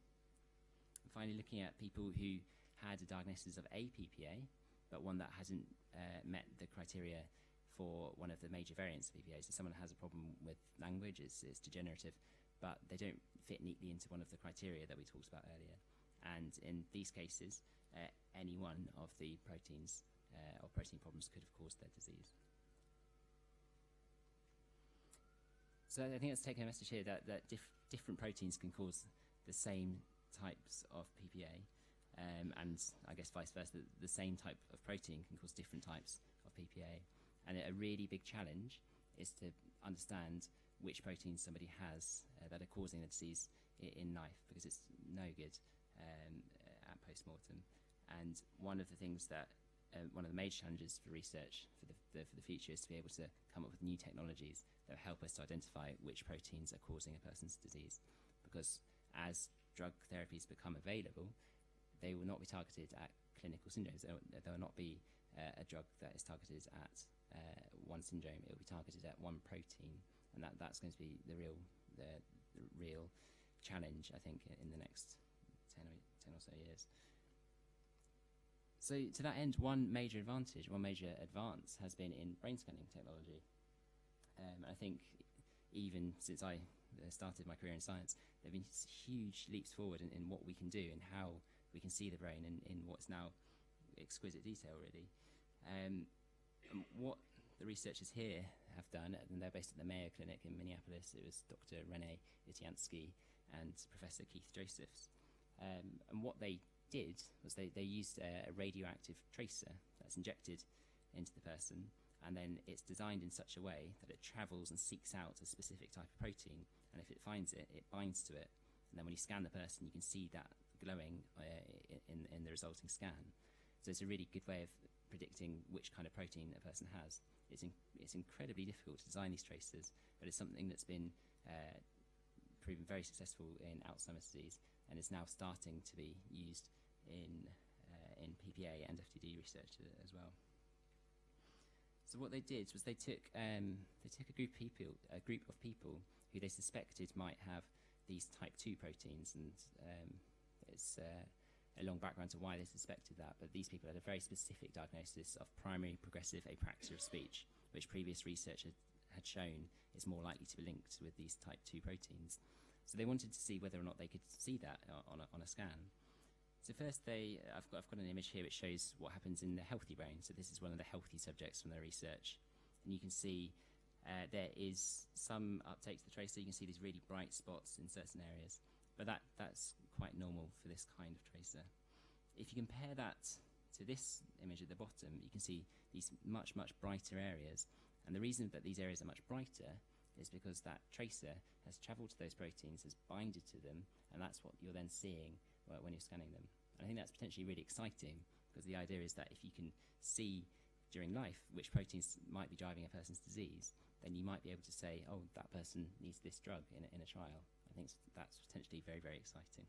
And finally, looking at people who had a diagnosis of a PPA, but one that hasn't met the criteria for one of the major variants of PPA. So someone has a problem with language, it's degenerative, but they don't fit neatly into one of the criteria that we talked about earlier. And in these cases, any one of the proteins or protein problems could have caused their disease. So I think let's take a message here that different proteins can cause the same types of PPA, and I guess vice versa, the same type of protein can cause different types of PPA. And a really big challenge is to understand which proteins somebody has that are causing the disease in life, because it's no good at post-mortem. And one of the things that, one of the major challenges for research for the future is to be able to come up with new technologies that help us to identify which proteins are causing a person's disease. Because as drug therapies become available, they will not be targeted at clinical syndromes. There will not be a drug that is targeted at one syndrome. It will be targeted at one protein, and that's going to be the real challenge, I think, in the next 10 or so years. So to that end, one major advance has been in brain scanning technology. I think even since I started my career in science, there have been huge leaps forward in what we can do and how we can see the brain in what's now exquisite detail, really. And what the researchers here have done, and they're based at the Mayo Clinic in Minneapolis. It was Dr. René Itiansky and Professor Keith Josephs. And what they did was they used a radioactive tracer that's injected into the person, and then it's designed in such a way that it travels and seeks out a specific type of protein, and if it finds it, it binds to it. And then when you scan the person, you can see that glowing in the resulting scan. So it's a really good way of predicting which kind of protein a person has. It's incredibly difficult to design these tracers, but it's something that's been proven very successful in Alzheimer's disease, and is now starting to be used in PPA and FTD research as well. So what they did was they took a group of people who they suspected might have these type 2 proteins, and it's a long background to why they suspected that, but these people had a very specific diagnosis of primary progressive apraxia of speech, which previous research had shown is more likely to be linked with these type 2 proteins. So they wanted to see whether or not they could see that on a scan. So first, I've got an image here which shows what happens in the healthy brain. So this is one of the healthy subjects from their research, and you can see there is some uptake to the tracer. You can see these really bright spots in certain areas, but that's quite normal for this kind of tracer. If you compare that to this image at the bottom, you can see these much brighter areas, and the reason that these areas are much brighter is because that tracer has travelled to those proteins, has binded to them, and that's what you're then seeing when you're scanning them. And I think that's potentially really exciting, because the idea is that if you can see during life which proteins might be driving a person's disease, then you might be able to say, oh, that person needs this drug in a trial. I think that's potentially very, very exciting.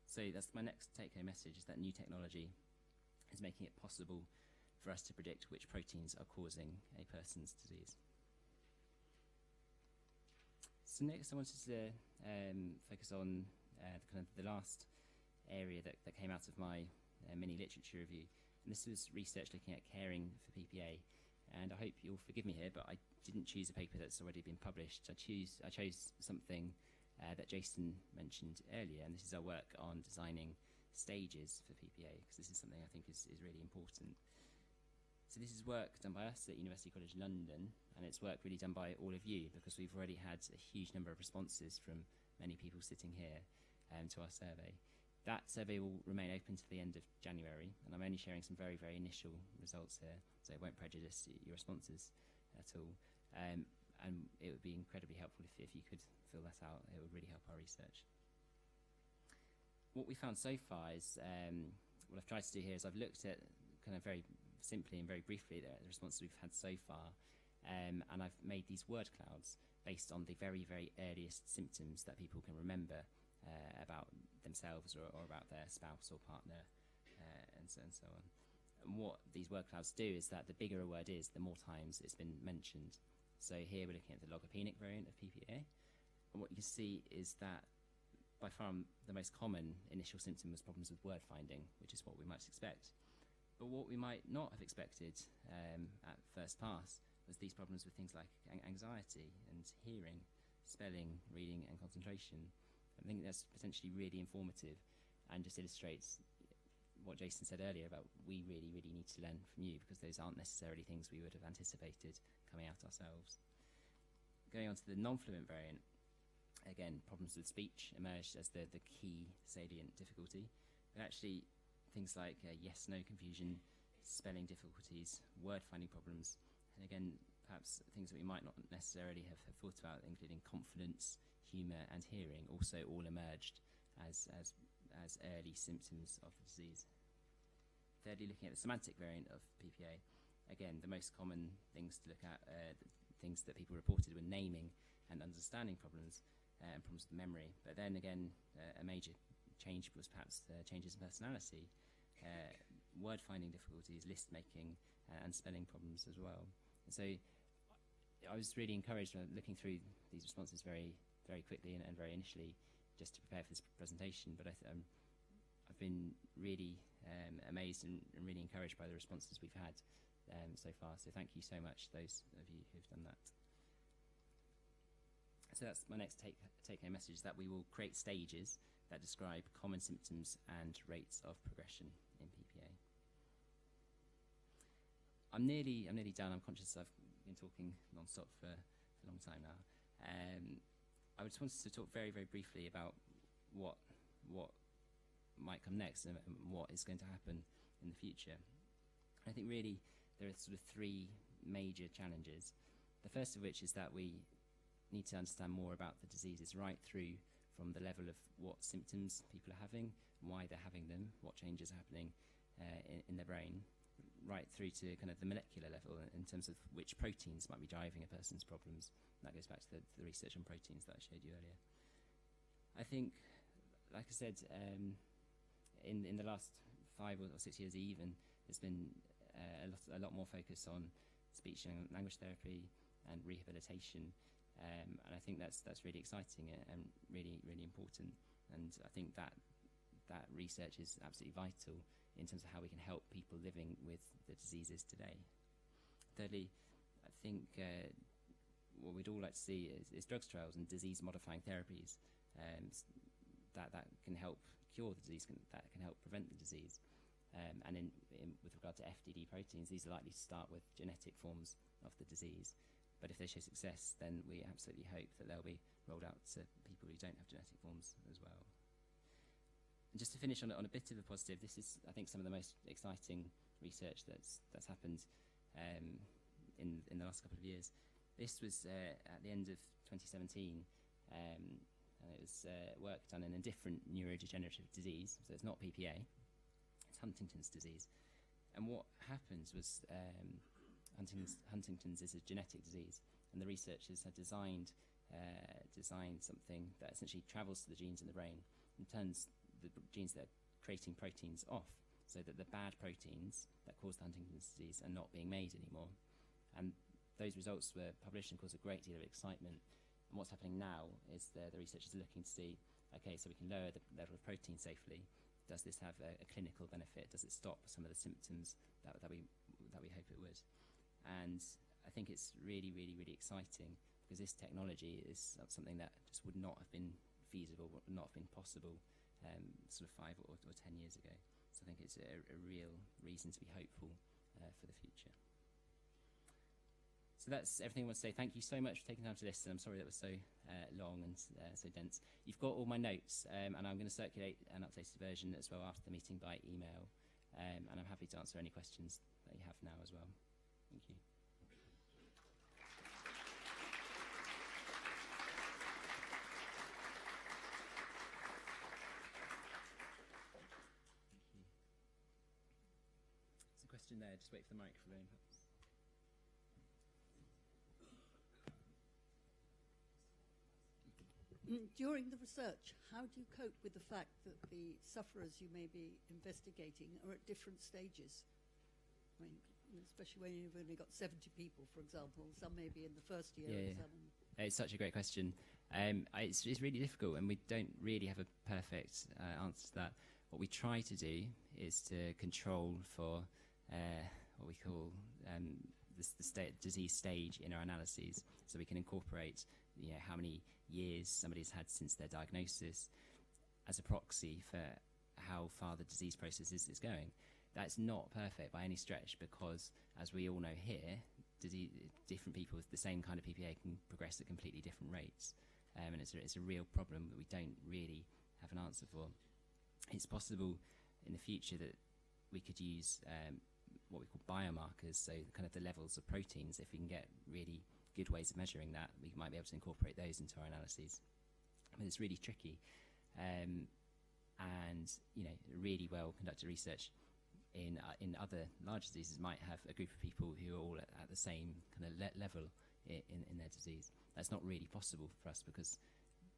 So that's my next take-home message, is that new technology is making it possible for us to predict which proteins are causing a person's disease. So next I wanted to focus on kind of the last area that came out of my mini literature review. And this was research looking at caring for PPA. And I hope you'll forgive me here, but I didn't choose a paper that's already been published. I chose something that Jason mentioned earlier, and this is our work on designing stages for PPA, because this is something I think is really important. So this is work done by us at University College London, and it's work really done by all of you, because we've already had a huge number of responses from many people sitting here to our survey. That survey will remain open to the end of January, and I'm only sharing some very, very initial results here, so it won't prejudice your responses at all. And it would be incredibly helpful if you could fill that out. It would really help our research. What we found so far is, what I've tried to do here is I've looked at kind of very simply and very briefly the responses we've had so far, and I've made these word clouds based on the very, very earliest symptoms that people can remember about themselves or about their spouse or partner, and so on. And what these word clouds do is that the bigger a word is, the more times it's been mentioned. So here we're looking at the logopenic variant of PPA, and what you can see is that by far the most common initial symptom was problems with word finding, which is what we might expect. But what we might not have expected at first pass was these problems with things like anxiety and hearing, spelling, reading and concentration. I think that's potentially really informative and just illustrates what Jason said earlier about we really, really need to learn from you, because those aren't necessarily things we would have anticipated coming out ourselves. Going on to the non-fluent variant, again, problems with speech emerged as the key salient difficulty, but actually things like yes-no confusion, spelling difficulties, word-finding problems, and again, perhaps things that we might not necessarily have thought about, including confidence, humour and hearing, also all emerged as early symptoms of the disease. Thirdly, looking at the semantic variant of PPA, again, the most common things to look at, things that people reported were naming and understanding problems, and problems with memory. But then again, a major change was perhaps changes in personality, word finding difficulties, list making, and spelling problems as well. And so I was really encouraged looking through these responses very, very quickly and very initially, just to prepare for this presentation. But I've been really amazed and really encouraged by the responses we've had so far. So thank you so much, those of you who've done that. So that's my next take-home message, that we will create stages that describe common symptoms and rates of progression in PPA. I'm nearly done. I'm conscious I've been talking non-stop for a long time now. I just wanted to talk very, very briefly about what might come next and what is going to happen in the future. I think really there are sort of three major challenges. The first of which is that we need to understand more about the diseases, right through from the level of what symptoms people are having, why they're having them, what changes are happening in their brain, right through to kind of the molecular level in terms of which proteins might be driving a person's problems. And that goes back to the research on proteins that I showed you earlier. I think, like I said, in the last 5 or 6 years even, there's been a lot more focus on speech and language therapy and rehabilitation, and I think that's really exciting and really, really important. And I think that research is absolutely vital in terms of how we can help people living with the diseases today. Thirdly, I think what we'd all like to see is drugs trials and disease-modifying therapies that can help cure the disease, that can help prevent the disease. And with regard to FDD proteins, these are likely to start with genetic forms of the disease. But if they show success, then we absolutely hope that they'll be rolled out to people who don't have genetic forms as well. And just to finish on a bit of a positive, this is, I think, some of the most exciting research that's happened in the last couple of years. This was at the end of 2017, and it was work done in a different neurodegenerative disease. So it's not PPA, it's Huntington's disease. And what happens was Huntington's is a genetic disease, and the researchers had designed something that essentially travels to the genes in the brain and turns the genes that are creating proteins off, so that the bad proteins that cause the Huntington's disease are not being made anymore. And those results were published and caused a great deal of excitement. And what's happening now is the researchers are looking to see, okay, so we can lower the level of protein safely. Does this have a clinical benefit? Does it stop some of the symptoms that we hope it would? And I think it's really, really, really exciting, because this technology is something that just would not have been feasible, would not have been possible sort of 5 or 10 years ago. So I think it's a real reason to be hopeful for the future. So that's everything I want to say. Thank you so much for taking time to listen. I'm sorry that was so long and so dense. You've got all my notes, and I'm going to circulate an updated version as well after the meeting by email. And I'm happy to answer any questions that you have now as well. Thank you. There's a question there. Just wait for the microphone. During the research, how do you cope with the fact that the sufferers you may be investigating are at different stages? I mean, especially when you've only got 70 people, for example. Some may be in the first year. Yeah, and some it's such a great question. It's really difficult, and we don't really have a perfect answer to that. What we try to do is to control for what we call the disease stage in our analyses, so we can incorporate how many years somebody's had since their diagnosis as a proxy for how far the disease process is going. That's not perfect by any stretch, because as we all know here, different people with the same kind of PPA can progress at completely different rates, and it's a real problem that we don't really have an answer for. It's possible in the future that we could use what we call biomarkers, so kind of the levels of proteins. If we can get really good ways of measuring that, we might be able to incorporate those into our analyses. But it's really tricky, and really well conducted research in other large diseases might have a group of people who are all at the same kind of level in their disease. That's not really possible for us, because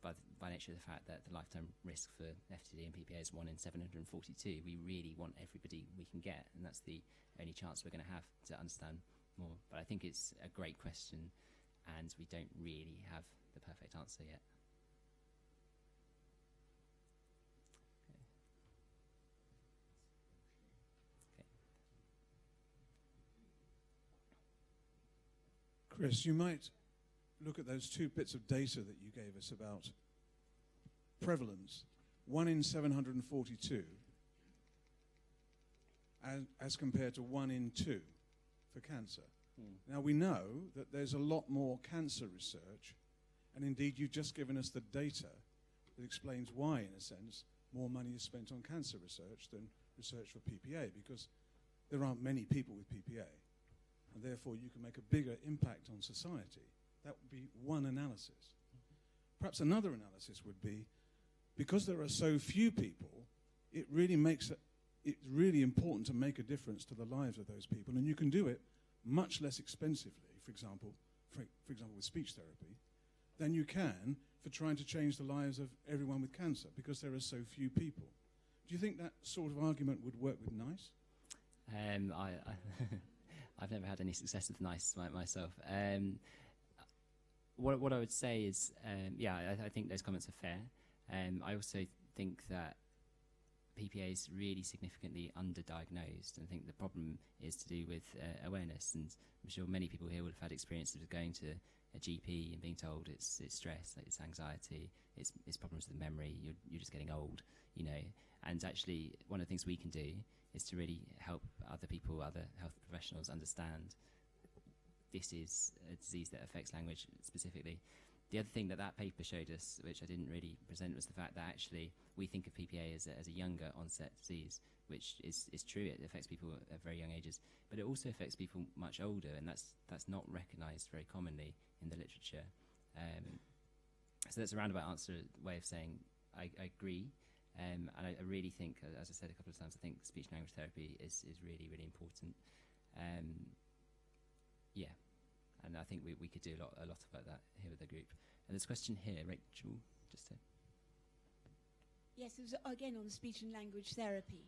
by nature of the fact that the lifetime risk for FTD and PPA is 1 in 742, we really want everybody we can get, and that's the only chance we're going to have to understand more. But I think it's a great question, and we don't really have the perfect answer yet. Chris, you might look at those 2 bits of data that you gave us about prevalence, 1 in 742, as compared to 1 in 2 for cancer. Now, we know that there's a lot more cancer research, and indeed you've just given us the data that explains why, in a sense, more money is spent on cancer research than research for PPA, because there aren't many people with PPA, and therefore you can make a bigger impact on society. That would be one analysis. Perhaps another analysis would be, because there are so few people, it really makes it's really important to make a difference to the lives of those people, and you can do it much less expensively, for example with speech therapy, than you can for trying to change the lives of everyone with cancer, because there are so few people. Do you think that sort of argument would work with NICE? I've never had any success with NICE myself. What I would say is, I think those comments are fair. I also think that PPA is really significantly underdiagnosed, and I think the problem is to do with awareness. And I'm sure many people here would have had experiences of going to a GP and being told it's stress, it's anxiety, it's problems with memory, you're just getting old, And actually, one of the things we can do is to really help other people, other health professionals, understand this is a disease that affects language specifically. The other thing that paper showed us, which I didn't really present, was the fact that actually we think of PPA as a younger onset disease, which is true. It affects people at very young ages, but it also affects people much older, and that's not recognised very commonly in the literature. So that's a roundabout answer, way of saying I agree, and I really think, as I said a couple of times, I think speech language therapy is really, really important. And I think we could do a lot about that here with the group. And there's a question here, Rachel, just to... Yes, it was again on speech and language therapy.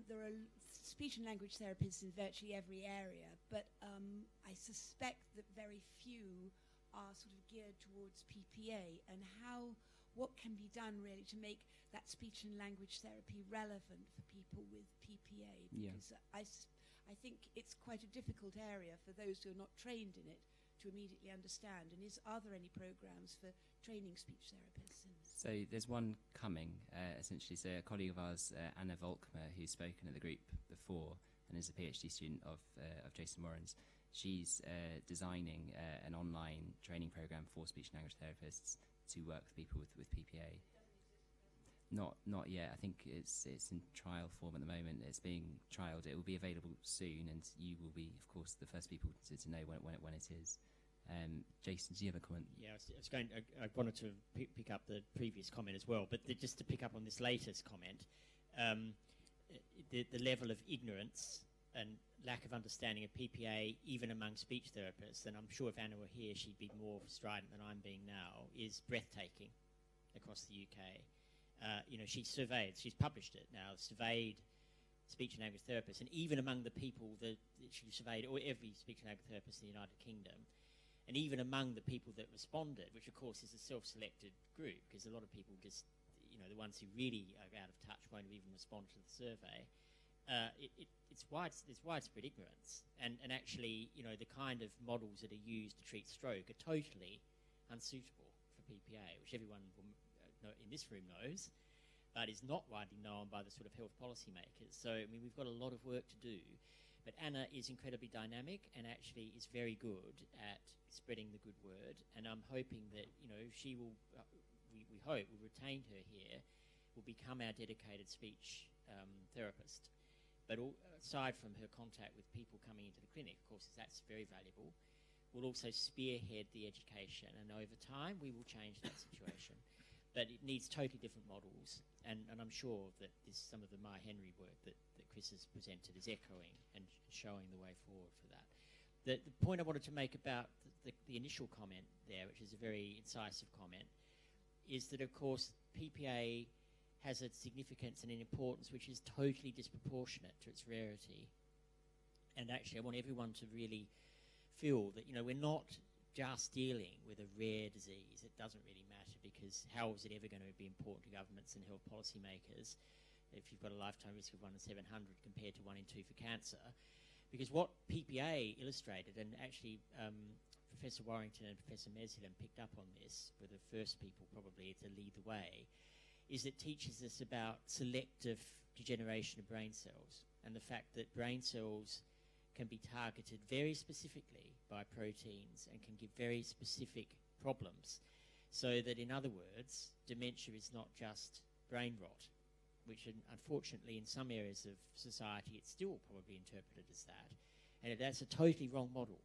There are speech and language therapists in virtually every area, but I suspect that very few are sort of geared towards PPA, and what can be done really to make that speech and language therapy relevant for people with PPA, because I think it's quite a difficult area for those who are not trained in it to immediately understand. And are there any programs for training speech therapists? So there's one coming, essentially. So a colleague of ours, Anna Volkmer, who's spoken at the group before and is a PhD student of Jason Warren's, she's designing an online training program for speech and language therapists to work with people with PPA. Not yet. I think it's in trial form at the moment. It's being trialed. It will be available soon, and you will be, of course, the first people to know when it is. Jason, do you have a comment? Yeah, I wanted to pick up the previous comment as well, but just to pick up on this latest comment, the level of ignorance and lack of understanding of PPA, even among speech therapists, and I'm sure if Anna were here, she'd be more strident than I'm being now, is breathtaking across the UK. She's published it now, surveyed speech and language therapists, and even among the people that she surveyed, or every speech and language therapist in the United Kingdom, and even among the people that responded, which of course is a self-selected group, because a lot of people just, the ones who really are out of touch won't even respond to the survey. There's widespread ignorance, and actually, the kind of models that are used to treat stroke are totally unsuitable for PPA, which everyone in this room knows, but is not widely known by the sort of health policy makers. So, we've got a lot of work to do, but Anna is incredibly dynamic and actually is very good at spreading the good word, and I'm hoping that, she will, we hope, we'll retain her here, will become our dedicated speech therapist. But aside from her contact with people coming into the clinic, of course, that's very valuable, we'll also spearhead the education, and over time we will change that situation. But it needs totally different models, and I'm sure that some of the Maya Henry work that Chris has presented is echoing and showing the way forward for that. The point I wanted to make about the initial comment there, which is a very incisive comment, is that, of course, PPA has a significance and an importance which is totally disproportionate to its rarity. And actually, I want everyone to really feel that, we're not just dealing with a rare disease. It doesn't really matter, because how is it ever going to be important to governments and health policy makers if you've got a lifetime risk of 1 in 700 compared to 1 in 2 for cancer? Because what PPA illustrated, and actually Professor Warrington and Professor Meshilam picked up on this, were the first people probably to lead the way, is it teaches us about selective degeneration of brain cells, and the fact that brain cells can be targeted very specifically by proteins and can give very specific problems. So that, in other words, dementia is not just brain rot, which unfortunately in some areas of society it's still probably interpreted as that. And that's a totally wrong model.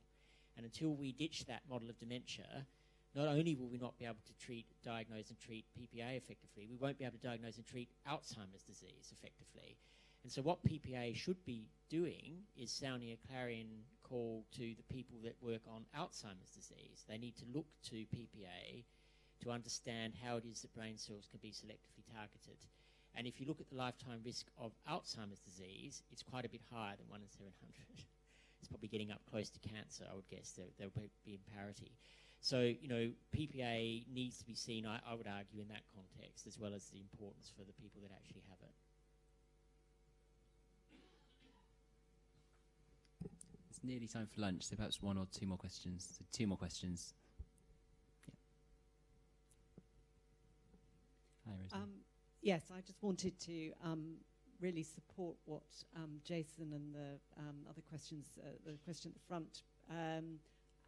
And until we ditch that model of dementia, not only will we not be able to diagnose and treat PPA effectively, we won't be able to diagnose and treat Alzheimer's disease effectively. And so what PPA should be doing is sounding a clarion call to the people that work on Alzheimer's disease. They need to look to PPA to understand how it is that brain cells can be selectively targeted. And if you look at the lifetime risk of Alzheimer's disease, it's quite a bit higher than 1 in 700. It's probably getting up close to cancer, I would guess. They'll be in parity. So, PPA needs to be seen, I would argue, in that context, as well as the importance for the people that actually have it. It's nearly time for lunch, so perhaps 1 or 2 more questions. So 2 more questions. Yeah. Hi, Rosie. Yes, I just wanted to really support what Jason and the other questions, the question at the front,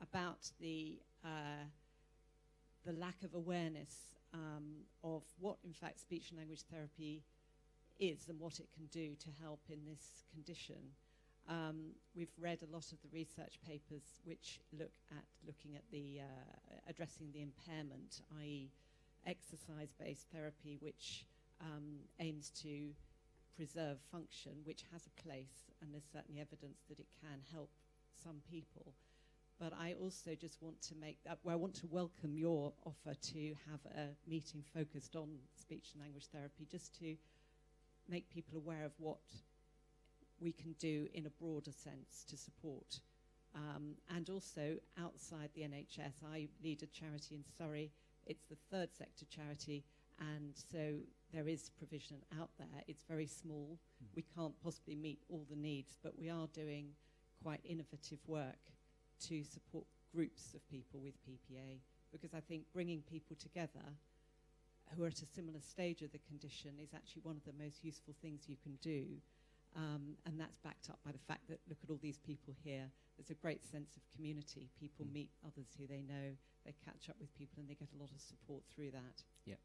about the lack of awareness of what, in fact, speech and language therapy is and what it can do to help in this condition. We've read a lot of the research papers which looking at the addressing the impairment, i.e. exercise-based therapy, which aims to preserve function, which has a place, and there's certainly evidence that it can help some people. But I also just want to I want to welcome your offer to have a meeting focused on speech and language therapy, just to make people aware of what we can do in a broader sense to support. And also outside the NHS, I lead a charity in Surrey. It's the third sector charity, and so there is provision out there. It's very small. We can't possibly meet all the needs, but we are doing quite innovative work to support groups of people with PPA, because I think bringing people together who are at a similar stage of the condition is actually one of the most useful things you can do. And that's backed up by the fact that, look at all these people here. There's a great sense of community. People meet others who they know, they catch up with people, and they get a lot of support through that. Yeah.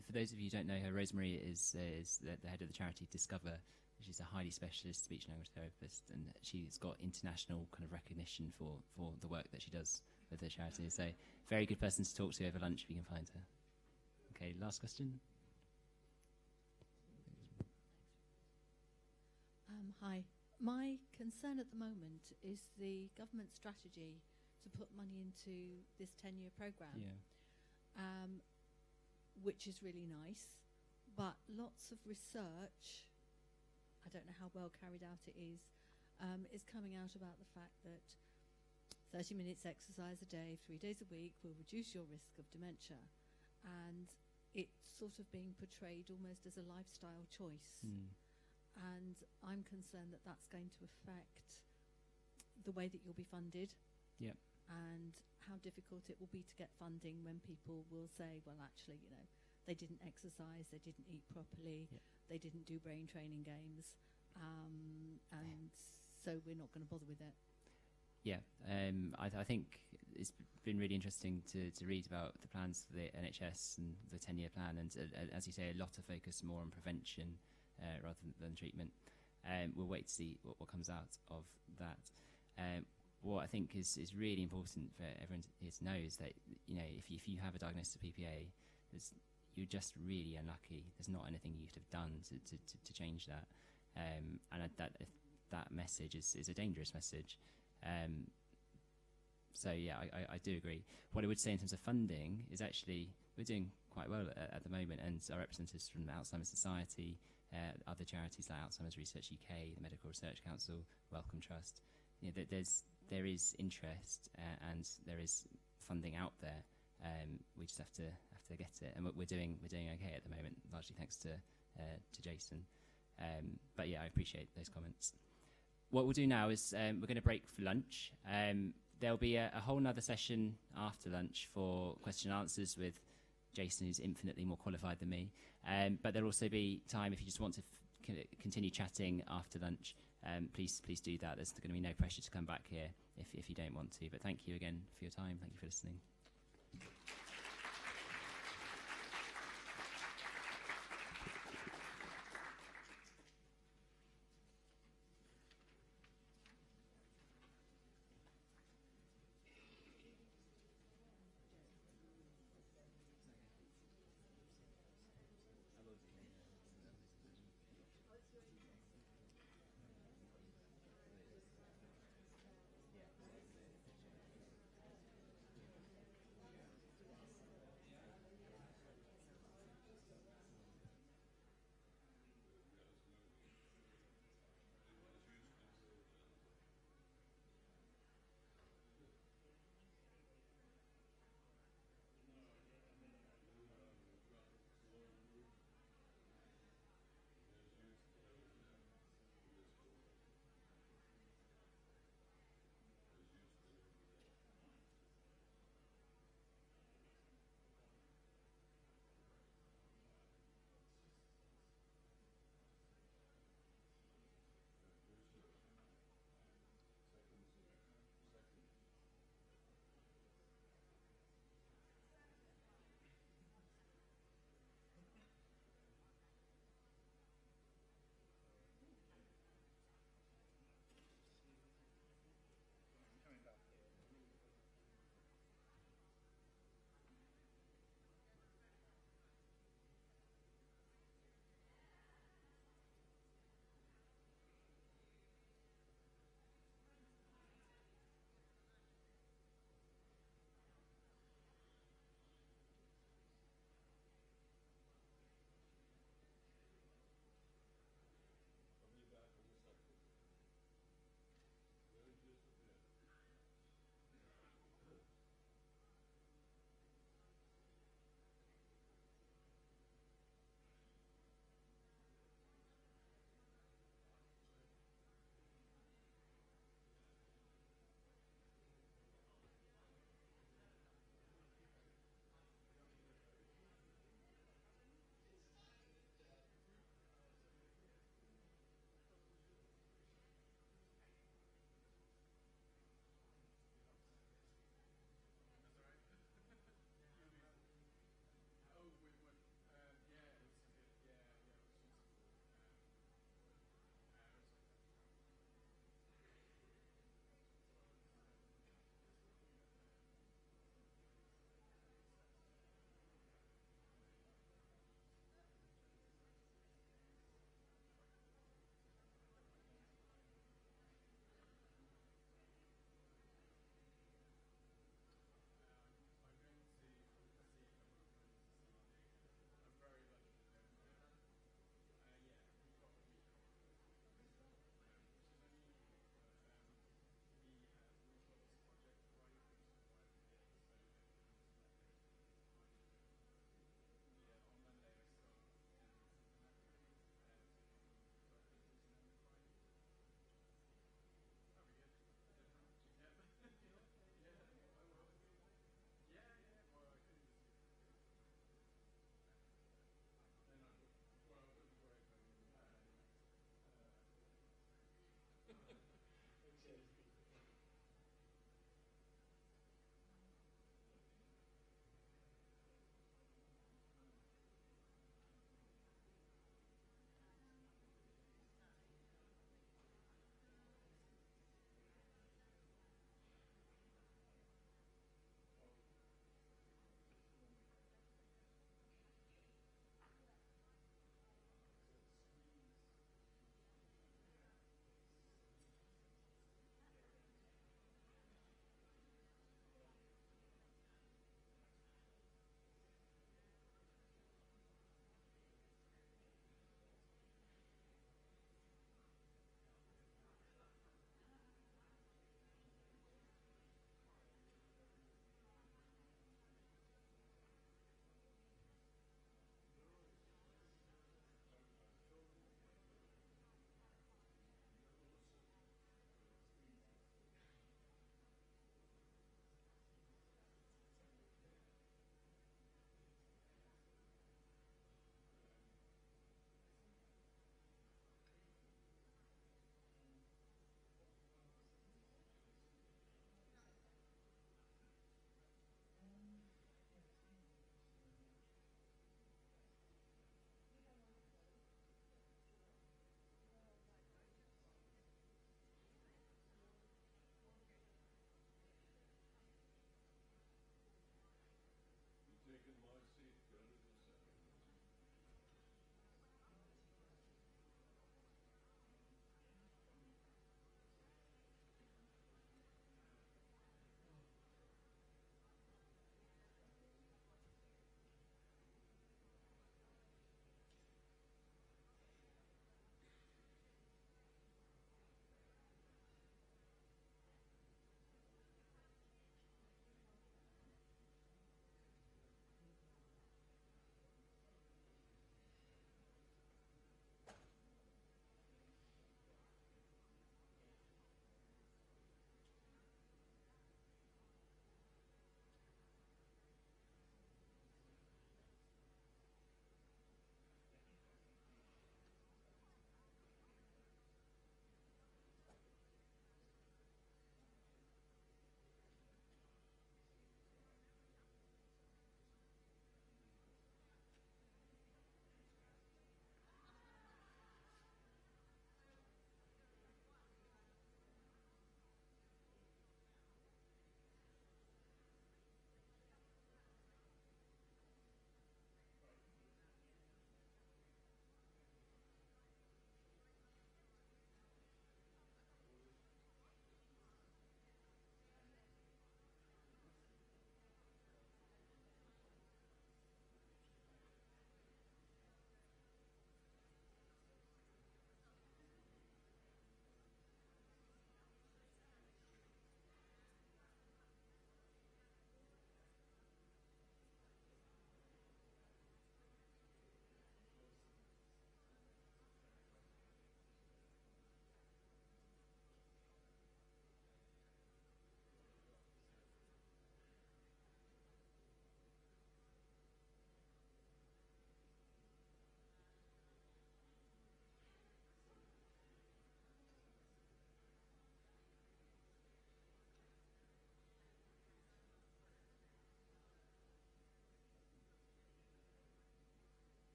For those of you who don't know her, Rosemary is the head of the charity Discover. She's a highly specialist speech and language therapist, and she's got international kind of recognition for the work that she does with the charity. So, very good person to talk to over lunch if you can find her. Okay, last question. Hi. My concern at the moment is the government strategy to put money into this 10-year programme, which is really nice, but lots of research, I don't know how well carried out it is coming out about the fact that 30 minutes exercise a day, 3 days a week, will reduce your risk of dementia. And it's sort of being portrayed almost as a lifestyle choice. And I'm concerned that that's going to affect the way that you'll be funded. Yep. And how difficult it will be to get funding when people will say, well, actually, you know, they didn't exercise, they didn't eat properly, they didn't do brain training games, and so we're not going to bother with it. Yeah, I think it's been really interesting to read about the plans for the NHS and the 10-year plan, and as you say, a lot of focus more on prevention rather than treatment. We'll wait to see what comes out of that. What I think is really important for everyone here to know is that, you know, if you have a diagnosis of PPA, you're just really unlucky. There's not anything you could have done to change that. And that message is a dangerous message. So yeah, I do agree. What I would say in terms of funding is actually we're doing quite well at the moment, and our representatives from the Alzheimer's Society, other charities like Alzheimer's Research UK, the Medical Research Council, Wellcome Trust, you know, there is interest and there is funding out there. We just have to get it, and we're doing okay at the moment, largely thanks to Jason. But yeah, I appreciate those comments. What we'll do now is we're going to break for lunch. There'll be a whole nother session after lunch for question and answers with Jason, who's infinitely more qualified than me. But there'll also be time if you just want to continue chatting after lunch. Please do that. There's going to be no pressure to come back here if you don't want to. But thank you again for your time. Thank you for listening.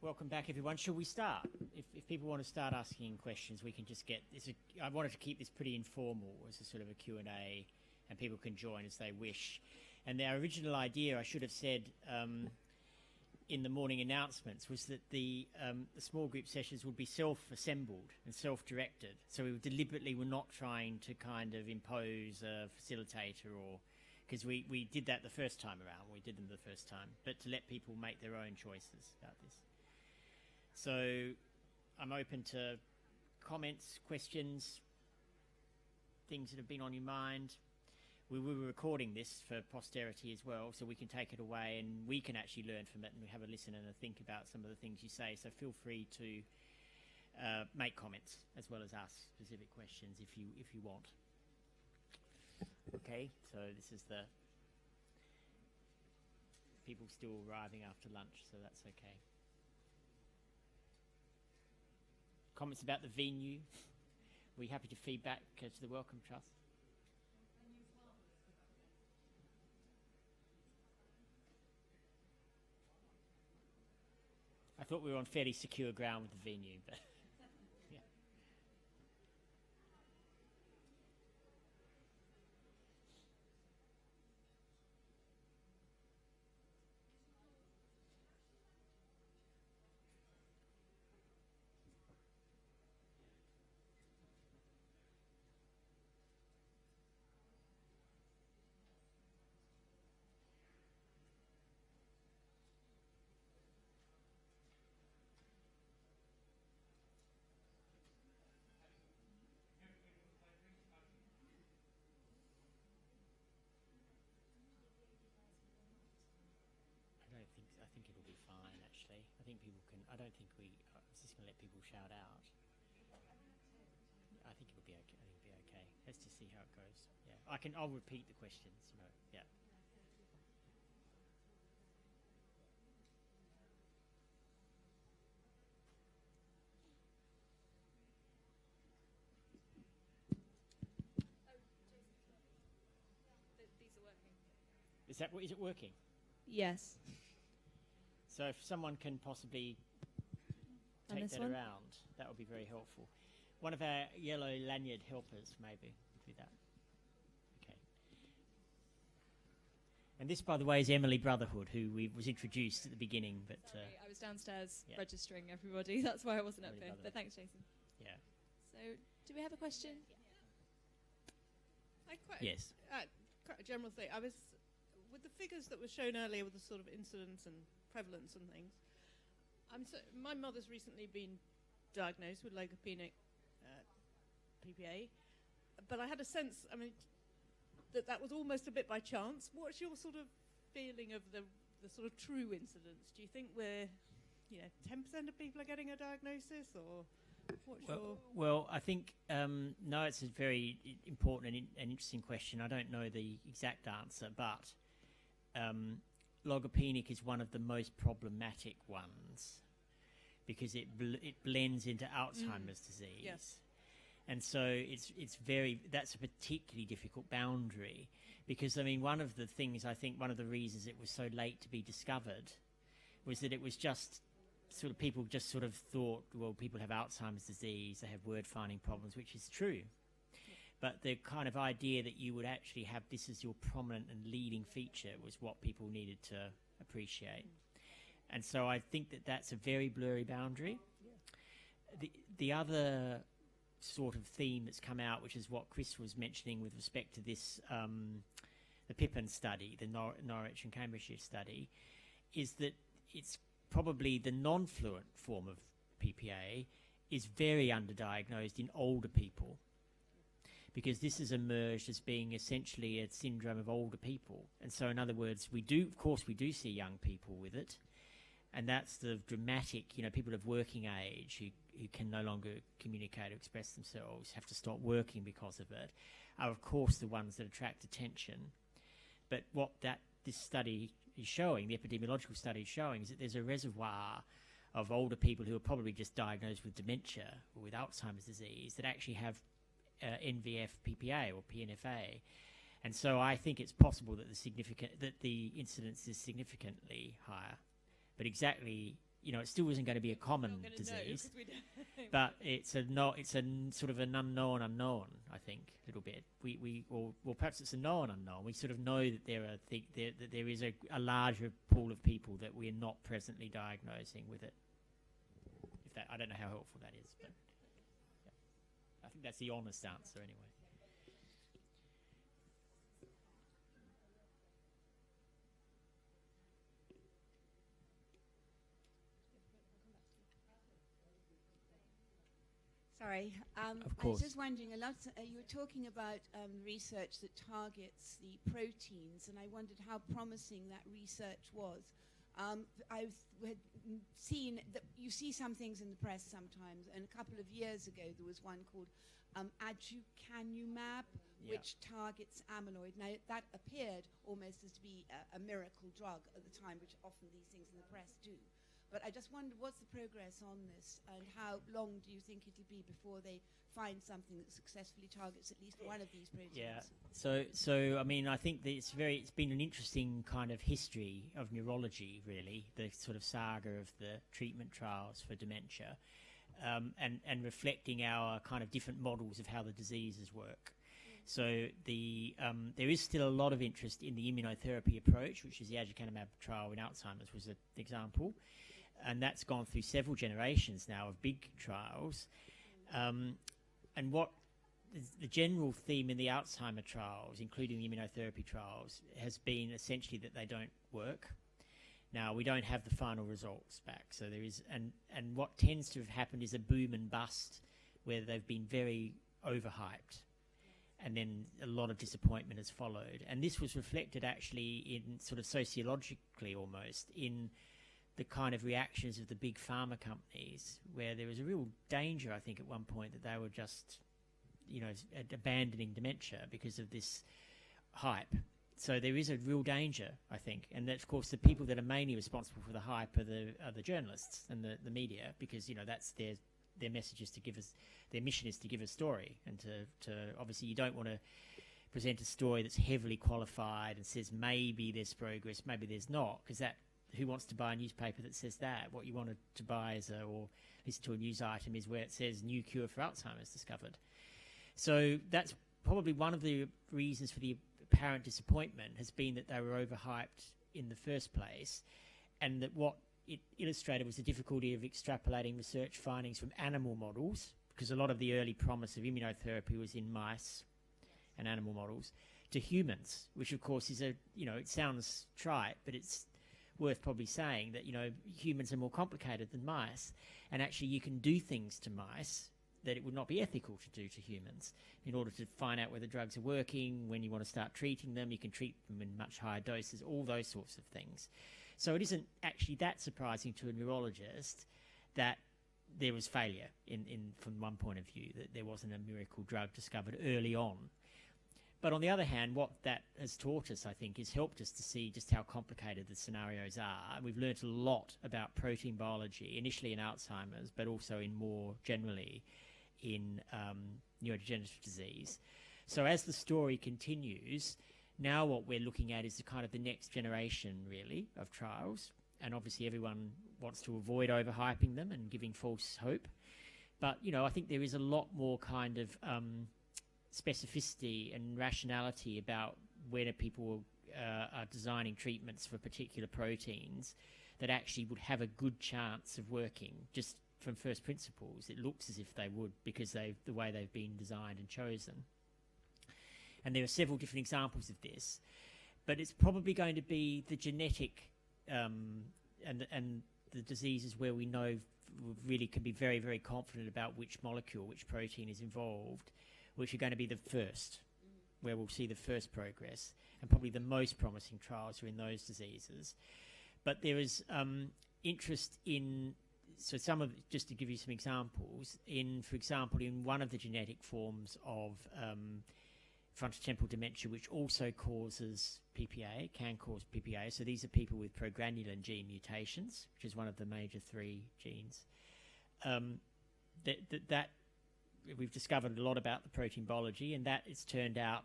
Welcome back, everyone. Shall we start? If people want to start asking questions, we can just get this. I wanted to keep this pretty informal as a sort of a Q&A, and people can join as they wish. And our original idea, I should have said in the morning announcements, was that the small group sessions would be self-assembled and self-directed. So we deliberately were not trying to kind of impose a facilitator, or because we did that the first time around. We did them the first time, but to let people make their own choices about this. So I'm open to comments, questions, things that have been on your mind. We will be recording this for posterity as well, so we can take it away and we can actually learn from it and have a listen and a think about some of the things you say. So feel free to make comments as well as ask specific questions if you want. Okay, so this is the people still arriving after lunch, so that's okay. Comments about the venue? We're happy to feedback to the Wellcome Trust. I thought we were on fairly secure ground with the venue, but yeah. I think it'll be fine, actually. I think people can. I don't think we. I was just going to let people shout out. I think it'll be okay. I think it'll be okay. Let's just see how it goes. Yeah, I'll repeat the questions. Yeah. These are working. Is it working? Yes. So if someone can possibly take that around, that would be very helpful. One of our yellow lanyard helpers, maybe, do that. Okay. And this, by the way, is Emily Brotherhood, who was introduced at the beginning. But sorry, I was downstairs registering everybody. That's why I wasn't up here. But thanks, Jason. Yeah. So, do we have a question? Yes. Quite a general thing. I was with the figures that were shown earlier, with the sort of incidence and prevalence and things. My mother's recently been diagnosed with logopenic PPA, but I had a sense, that was almost a bit by chance. What's your sort of feeling of the sort of true incidence? Do you think we're, 10% of people are getting a diagnosis, or what's your... Well, I think, no, it's a very important and interesting question. I don't know the exact answer, but logopenic is one of the most problematic ones because it blends into Alzheimer's disease. Yes. And so that's a particularly difficult boundary because, one of the things, I think one of the reasons it was so late to be discovered was that it was just sort of people just sort of thought, well, people have Alzheimer's disease, they have word finding problems, which is true. But the kind of idea that you would actually have this as your prominent and leading feature was what people needed to appreciate. And so I think that that's a very blurry boundary. The other sort of theme that's come out, which is what Chris was mentioning with respect to this, the Pippin study, the Norwich and Cambridgeshire study, is that it's probably the non-fluent form of PPA is very underdiagnosed in older people, because this has emerged as being essentially a syndrome of older people. And so, in other words, we do see young people with it, and that's the dramatic, people of working age who can no longer communicate or express themselves, have to stop working because of it, are of course the ones that attract attention. But what this study is showing, the epidemiological study is showing, is that there's a reservoir of older people who are probably just diagnosed with dementia or with Alzheimer's disease that actually have NVF PPA or PNFA, and so I think it's possible that the incidence is significantly higher. But exactly you know, it still isn't going to be a common disease, but it's a sort of an unknown, I think, a little bit. Or perhaps it's a known unknown. We sort of know that that there is a larger pool of people that we are not presently diagnosing with it. If that, I don't know how helpful that is, but yeah. I think that's the honest answer anyway. Sorry, of I was course. just wondering, you were talking about research that targets the proteins, and I wondered how promising that research was. I've seen that you see some things in the press sometimes, and a couple of years ago there was one called aducanumab, which targets amyloid. Now, that appeared almost as to be a miracle drug at the time, which often these things in the press do. But I just wondered, what's the progress on this, and how long do you think it'll be before they find something that successfully targets at least one of these proteins? Yeah. So I mean, I think that it's been an interesting kind of history of neurology, really, the sort of saga of the treatment trials for dementia, and reflecting our kind of different models of how the diseases work. So there is still a lot of interest in the immunotherapy approach, which is the aducanumab trial in Alzheimer's was an example. And that's gone through several generations now of big trials. And what the general theme in the Alzheimer trials, including the immunotherapy trials, has been essentially that they don't work. Now, we don't have the final results back. So there is, and what tends to have happened is a boom and bust where they've been very overhyped. And then a lot of disappointment has followed. And this was reflected actually in sort of sociologically almost in the kind of reactions of the big pharma companies, where there was a real danger, I think, at one point that they were just, you know, abandoning dementia because of this hype. So there is a real danger, I think, and that, of course, the people that are mainly responsible for the hype are the journalists and the media, because, you know, that's their message is to give us, their mission is to give a story, and to obviously you don't want to present a story that's heavily qualified and says maybe there's progress, maybe there's not, because that, who wants to buy a newspaper that says that? What you want to buy is or listen to a news item is where it says new cure for Alzheimer's discovered. So that's probably one of the reasons for the apparent disappointment has been that they were overhyped in the first place, and that what it illustrated was the difficulty of extrapolating research findings from animal models, because a lot of the early promise of immunotherapy was in mice and animal models, to humans, which of course is it sounds trite, but it's worth probably saying that, you know, humans are more complicated than mice, and actually you can do things to mice that it would not be ethical to do to humans in order to find out whether drugs are working. When you want to start treating them, you can treat them in much higher doses, all those sorts of things. So it isn't actually that surprising to a neurologist that there was failure from one point of view, that there wasn't a miracle drug discovered early on. But on the other hand, what that has taught us, I think, is helped us to see just how complicated the scenarios are. And we've learnt a lot about protein biology, initially in Alzheimer's, but also in more generally in neurodegenerative disease. So as the story continues, now what we're looking at is the kind of the next generation, really, of trials. And obviously everyone wants to avoid overhyping them and giving false hope. But, you know, I think there is a lot more kind of specificity and rationality about whether people are designing treatments for particular proteins that actually would have a good chance of working just from first principles. It looks as if they would, because the way they've been designed and chosen. And there are several different examples of this, but it's probably going to be the genetic and the diseases where we know really can be very, very confident about which molecule, which protein is involved, which are going to be the first, where we'll see the first progress, and probably the most promising trials are in those diseases. But there is interest in, so just to give you some examples, for example, in one of the genetic forms of frontotemporal dementia, which also causes PPA, can cause PPA. So these are people with progranulin gene mutations, which is one of the major 3 genes. That we've discovered a lot about the protein biology, and that it's turned out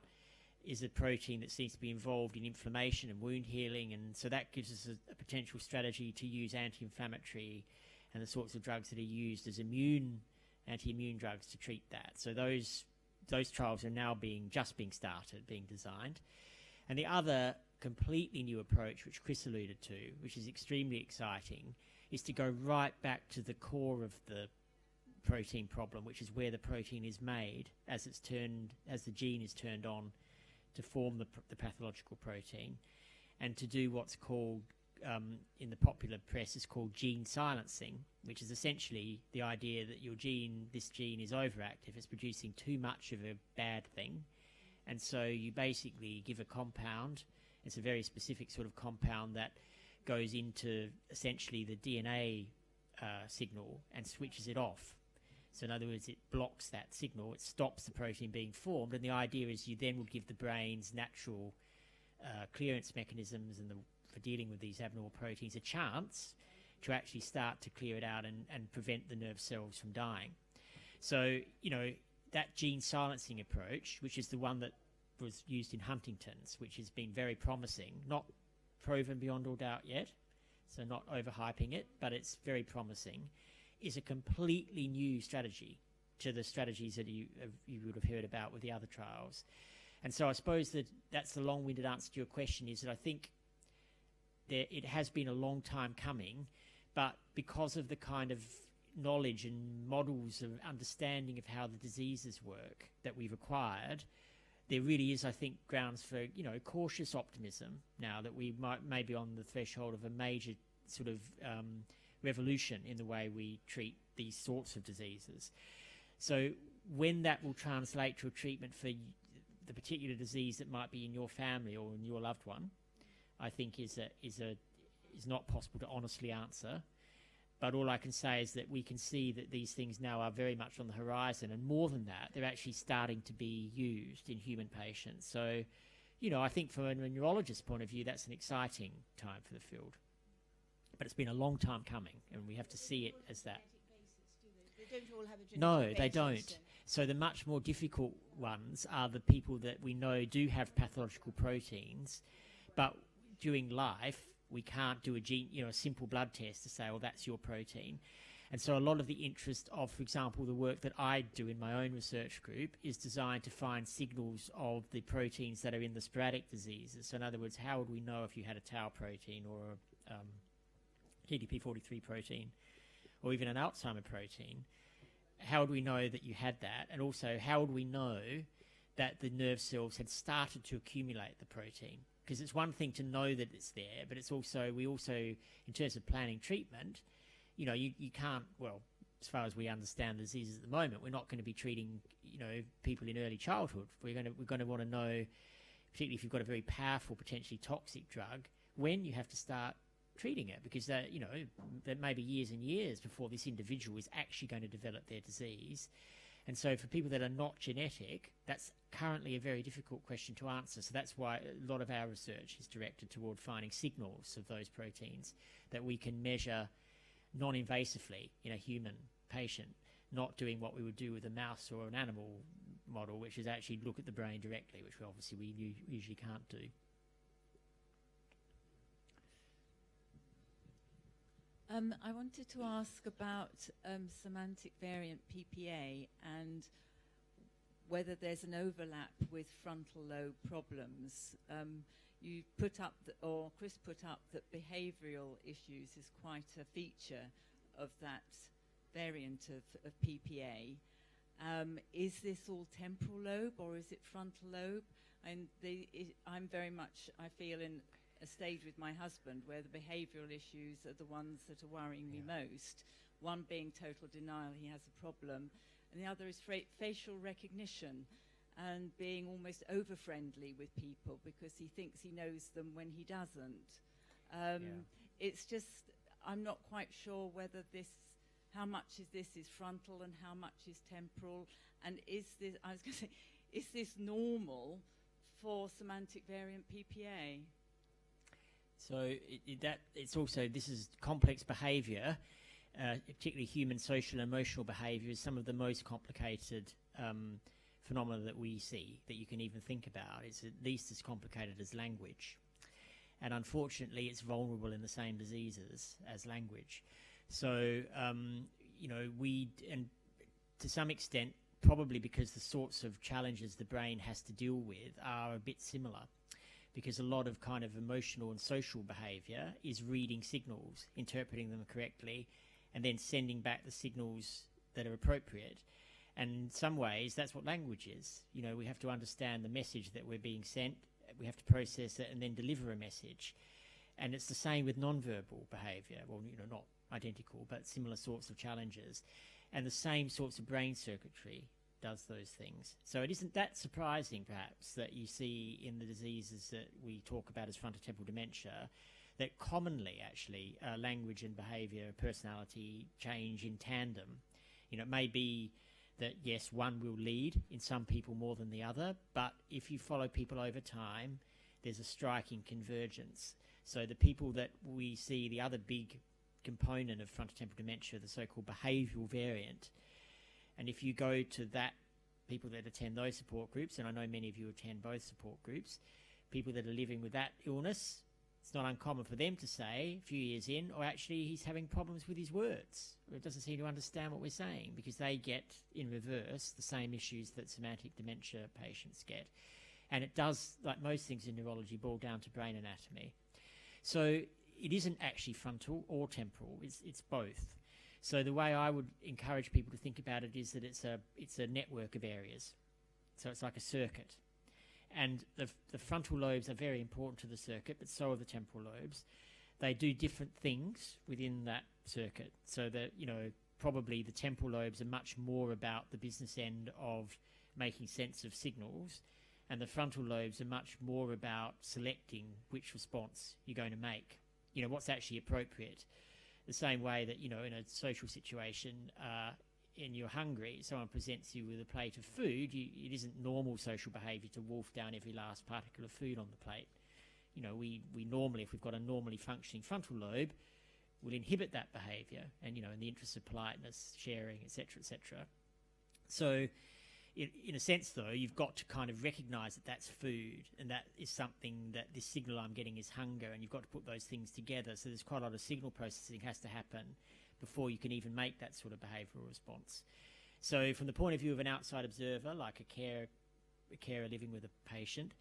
is a protein that seems to be involved in inflammation and wound healing, and so that gives us a potential strategy to use anti-inflammatory and the sorts of drugs that are used as anti-immune drugs to treat that. So those trials are now being started, being designed. And the other completely new approach, which Chris alluded to, which is extremely exciting, is to go right back to the core of the protein problem, which is where the protein is made as the gene is turned on to form the pathological protein, and to do what's called, in the popular press, is called gene silencing, which is essentially the idea that this gene is overactive, it's producing too much of a bad thing, and so you basically give a compound. It's a very specific sort of compound that goes into essentially the DNA signal and switches it off. So in other words, it blocks that signal, it stops the protein being formed, and the idea is you then will give the brain's natural clearance mechanisms for dealing with these abnormal proteins a chance to actually start to clear it out and prevent the nerve cells from dying. So, that gene silencing approach, which is the one that was used in Huntington's, which has been very promising, not proven beyond all doubt yet, so not overhyping it, but it's very promising, is a completely new strategy to the strategies that you would have heard about with the other trials. And so I suppose that's the long-winded answer to your question, is that I think it has been a long time coming, but because of the kind of knowledge and models of understanding of how the diseases work that we've acquired, there really is, I think, grounds for, cautious optimism now that we may be on the threshold of a major sort of revolution in the way we treat these sorts of diseases. So when that will translate to a treatment for the particular disease that might be in your family or in your loved one, I think is not possible to honestly answer. But all I can say is that we can see that these things now are very much on the horizon, and more than that, they're actually starting to be used in human patients. So, I think from a neurologist's point of view, that's an exciting time for the field. But it's been a long time coming, and we have to see it as that. They don't all have a genetic No, basis, they don't. So the much more difficult ones are the people that we know do have pathological proteins, but during life we can't do a simple blood test to say, well, that's your protein. And so a lot of the interest of, for example, the work that I do in my own research group is designed to find signals of the proteins that are in the sporadic diseases. So in other words, how would we know if you had a tau protein or a TDP43 protein or even an Alzheimer protein? How would we know that you had that? And also, how would we know that the nerve cells had started to accumulate the protein? Because it's one thing to know that it's there, but it's also, in terms of planning treatment, you can't, well, as far as we understand diseases at the moment, we're not going to be treating, people in early childhood. We're going to want to know, particularly if you've got a very powerful, potentially toxic drug, when you have to start treating it, because there may be years and years before this individual is actually going to develop their disease. And so for people that are not genetic, that's currently a very difficult question to answer. So that's why a lot of our research is directed toward finding signals of those proteins that we can measure non-invasively in a human patient, not doing what we would do with a mouse or an animal model, which is actually look at the brain directly, which we usually can't do. I wanted to ask about semantic variant PPA and whether there's an overlap with frontal lobe problems. You put up, or Chris put up, that behavioural issues is quite a feature of that variant of PPA. Is this all temporal lobe or is it frontal lobe? And I'm very much, I feel, in a stage with my husband where the behavioural issues are the ones that are worrying me most. One being total denial, he has a problem, and the other is facial recognition and being almost over-friendly with people because he thinks he knows them when he doesn't. It's just, I'm not quite sure whether how much is frontal and how much is temporal, and is this normal for semantic variant PPA? So it's also, this is complex behaviour, particularly human social and emotional behaviour is some of the most complicated phenomena that we see that you can even think about. It's at least as complicated as language. And unfortunately, it's vulnerable in the same diseases as language. So, and to some extent, probably because the sorts of challenges the brain has to deal with are a bit similar, because a lot of kind of emotional and social behaviour is reading signals, interpreting them correctly, and then sending back the signals that are appropriate. And in some ways, that's what language is. We have to understand the message that we're being sent, we have to process it and then deliver a message. And it's the same with non-verbal behaviour. Well, not identical, but similar sorts of challenges. And the same sorts of brain circuitry does those things. So it isn't that surprising, perhaps, that you see in the diseases that we talk about as frontotemporal dementia, that commonly, actually, language and behaviour, personality change in tandem. It may be that, yes, one will lead in some people more than the other, but if you follow people over time, there's a striking convergence. So the people that we see, the other big component of frontotemporal dementia, the so-called behavioural variant, and if you go to that, people that attend those support groups, and I know many of you attend both support groups, people that are living with that illness, it's not uncommon for them to say, a few years in, or actually he's having problems with his words, or doesn't seem to understand what we're saying, because they get, in reverse, the same issues that somatic dementia patients get. And it does, like most things in neurology, boil down to brain anatomy. So it isn't actually frontal or temporal, it's both. So the way I would encourage people to think about it is that it's a network of areas. So it's like a circuit. And the frontal lobes are very important to the circuit, but so are the temporal lobes. They do different things within that circuit. So that, probably the temporal lobes are much more about the business end of making sense of signals, and the frontal lobes are much more about selecting which response you're going to make. What's actually appropriate. The same way that, in a social situation, and you're hungry, someone presents you with a plate of food, it isn't normal social behaviour to wolf down every last particle of food on the plate. We normally, if we've got a normally functioning frontal lobe, will inhibit that behaviour, and, in the interest of politeness, sharing, etc., etc. So, in a sense, though, you've got to kind of recognise that that's food, and that is something that this signal I'm getting is hunger, and you've got to put those things together. So there's quite a lot of signal processing has to happen before you can even make that sort of behavioural response. So from the point of view of an outside observer, like a carer living with a patient,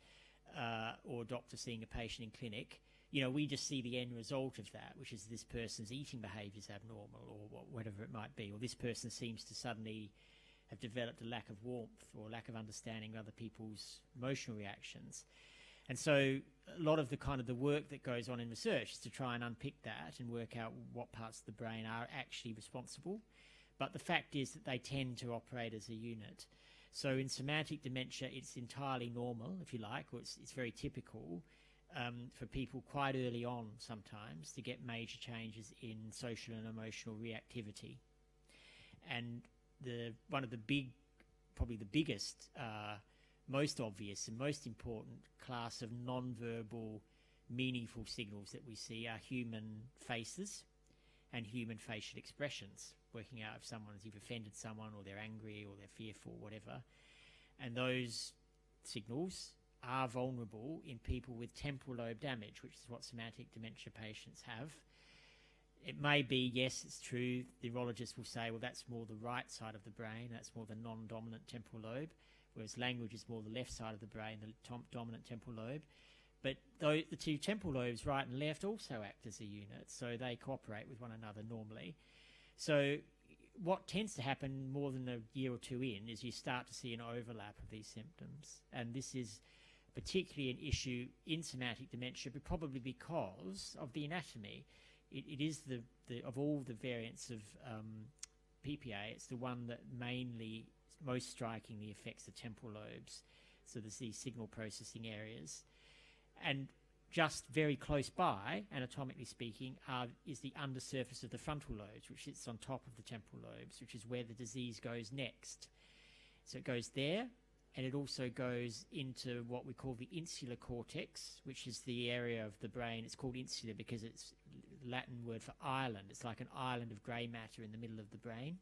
or a doctor seeing a patient in clinic, we just see the end result of that, which is this person's eating behaviour is abnormal, or whatever it might be, or this person seems to suddenly have developed a lack of warmth or lack of understanding of other people's emotional reactions. And so a lot of the kind of the work that goes on in research is to try and unpick that and work out what parts of the brain are actually responsible. But the fact is that they tend to operate as a unit. So in somatic dementia, it's entirely normal, if you like, or it's very typical for people quite early on sometimes to get major changes in social and emotional reactivity. And one of the probably the biggest, most obvious and most important class of non-verbal, meaningful signals that we see are human faces and human facial expressions, working out if you've offended someone, or they're angry, or they're fearful, whatever. And those signals are vulnerable in people with temporal lobe damage, which is what somatic dementia patients have. It may be, yes, it's true, the neurologist will say, well, that's more the right side of the brain, that's more the non-dominant temporal lobe, whereas language is more the left side of the brain, the dominant temporal lobe. But the two temporal lobes, right and left, also act as a unit, so they cooperate with one another normally. So what tends to happen more than a year or two in is you start to see an overlap of these symptoms. And this is particularly an issue in somatic dementia, but probably because of the anatomy. It is of all the variants of PPA, it's the one that most strikingly affects the temporal lobes. So there's these signal processing areas. And just very close by, anatomically speaking, is the undersurface of the frontal lobes, which sits on top of the temporal lobes, which is where the disease goes next. So it goes there, and it also goes into what we call the insular cortex, which is the area of the brain. It's called insular because it's Latin word for island. It's like an island of grey matter in the middle of the brain.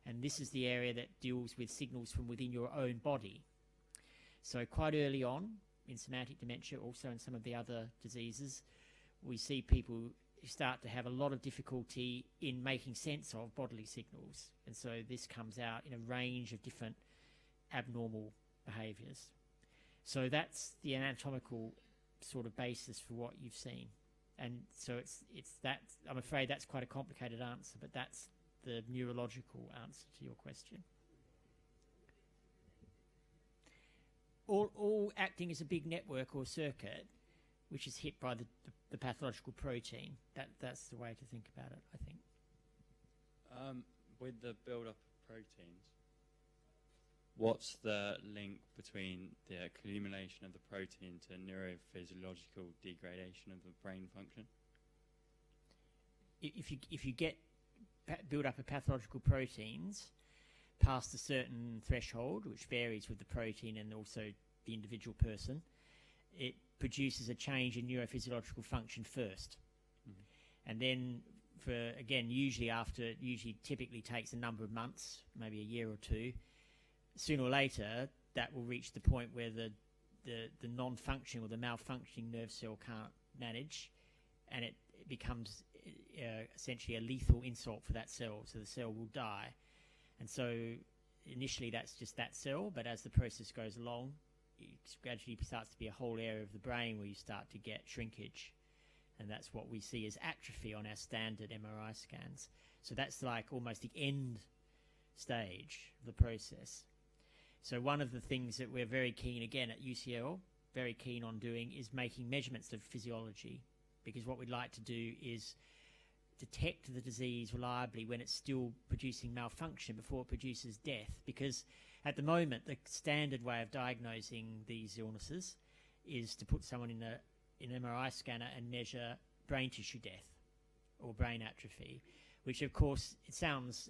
And this is the area that deals with signals from within your own body. So quite early on in semantic dementia, also in some of the other diseases, we see people who start to have a lot of difficulty in making sense of bodily signals. And so this comes out in a range of different abnormal behaviours. So that's the anatomical sort of basis for what you've seen. And so it's that, I'm afraid that's quite a complicated answer, but that's the neurological answer to your question. All acting as a big network or circuit, which is hit by the pathological protein. That's the way to think about it, I think. With the build-up of proteins, what's the link between the accumulation of the protein to neurophysiological degradation of the brain function? If you get build-up of pathological proteins past a certain threshold, which varies with the protein and also the individual person, it produces a change in neurophysiological function first. Mm-hmm. And then, usually typically takes a number of months, maybe a year or two, sooner or later, that will reach the point where the non-functioning or the malfunctioning nerve cell can't manage, and it becomes essentially a lethal insult for that cell, so the cell will die. And so initially that's just that cell, but as the process goes along, it gradually starts to be a whole area of the brain where you start to get shrinkage. And that's what we see as atrophy on our standard MRI scans. So that's like almost the end stage of the process. So one of the things that we're very keen, again at UCL, very keen on doing is making measurements of physiology, because what we'd like to do is detect the disease reliably when it's still producing malfunction before it produces death. Because at the moment, the standard way of diagnosing these illnesses is to put someone in an MRI scanner and measure brain tissue death or brain atrophy, which of course it sounds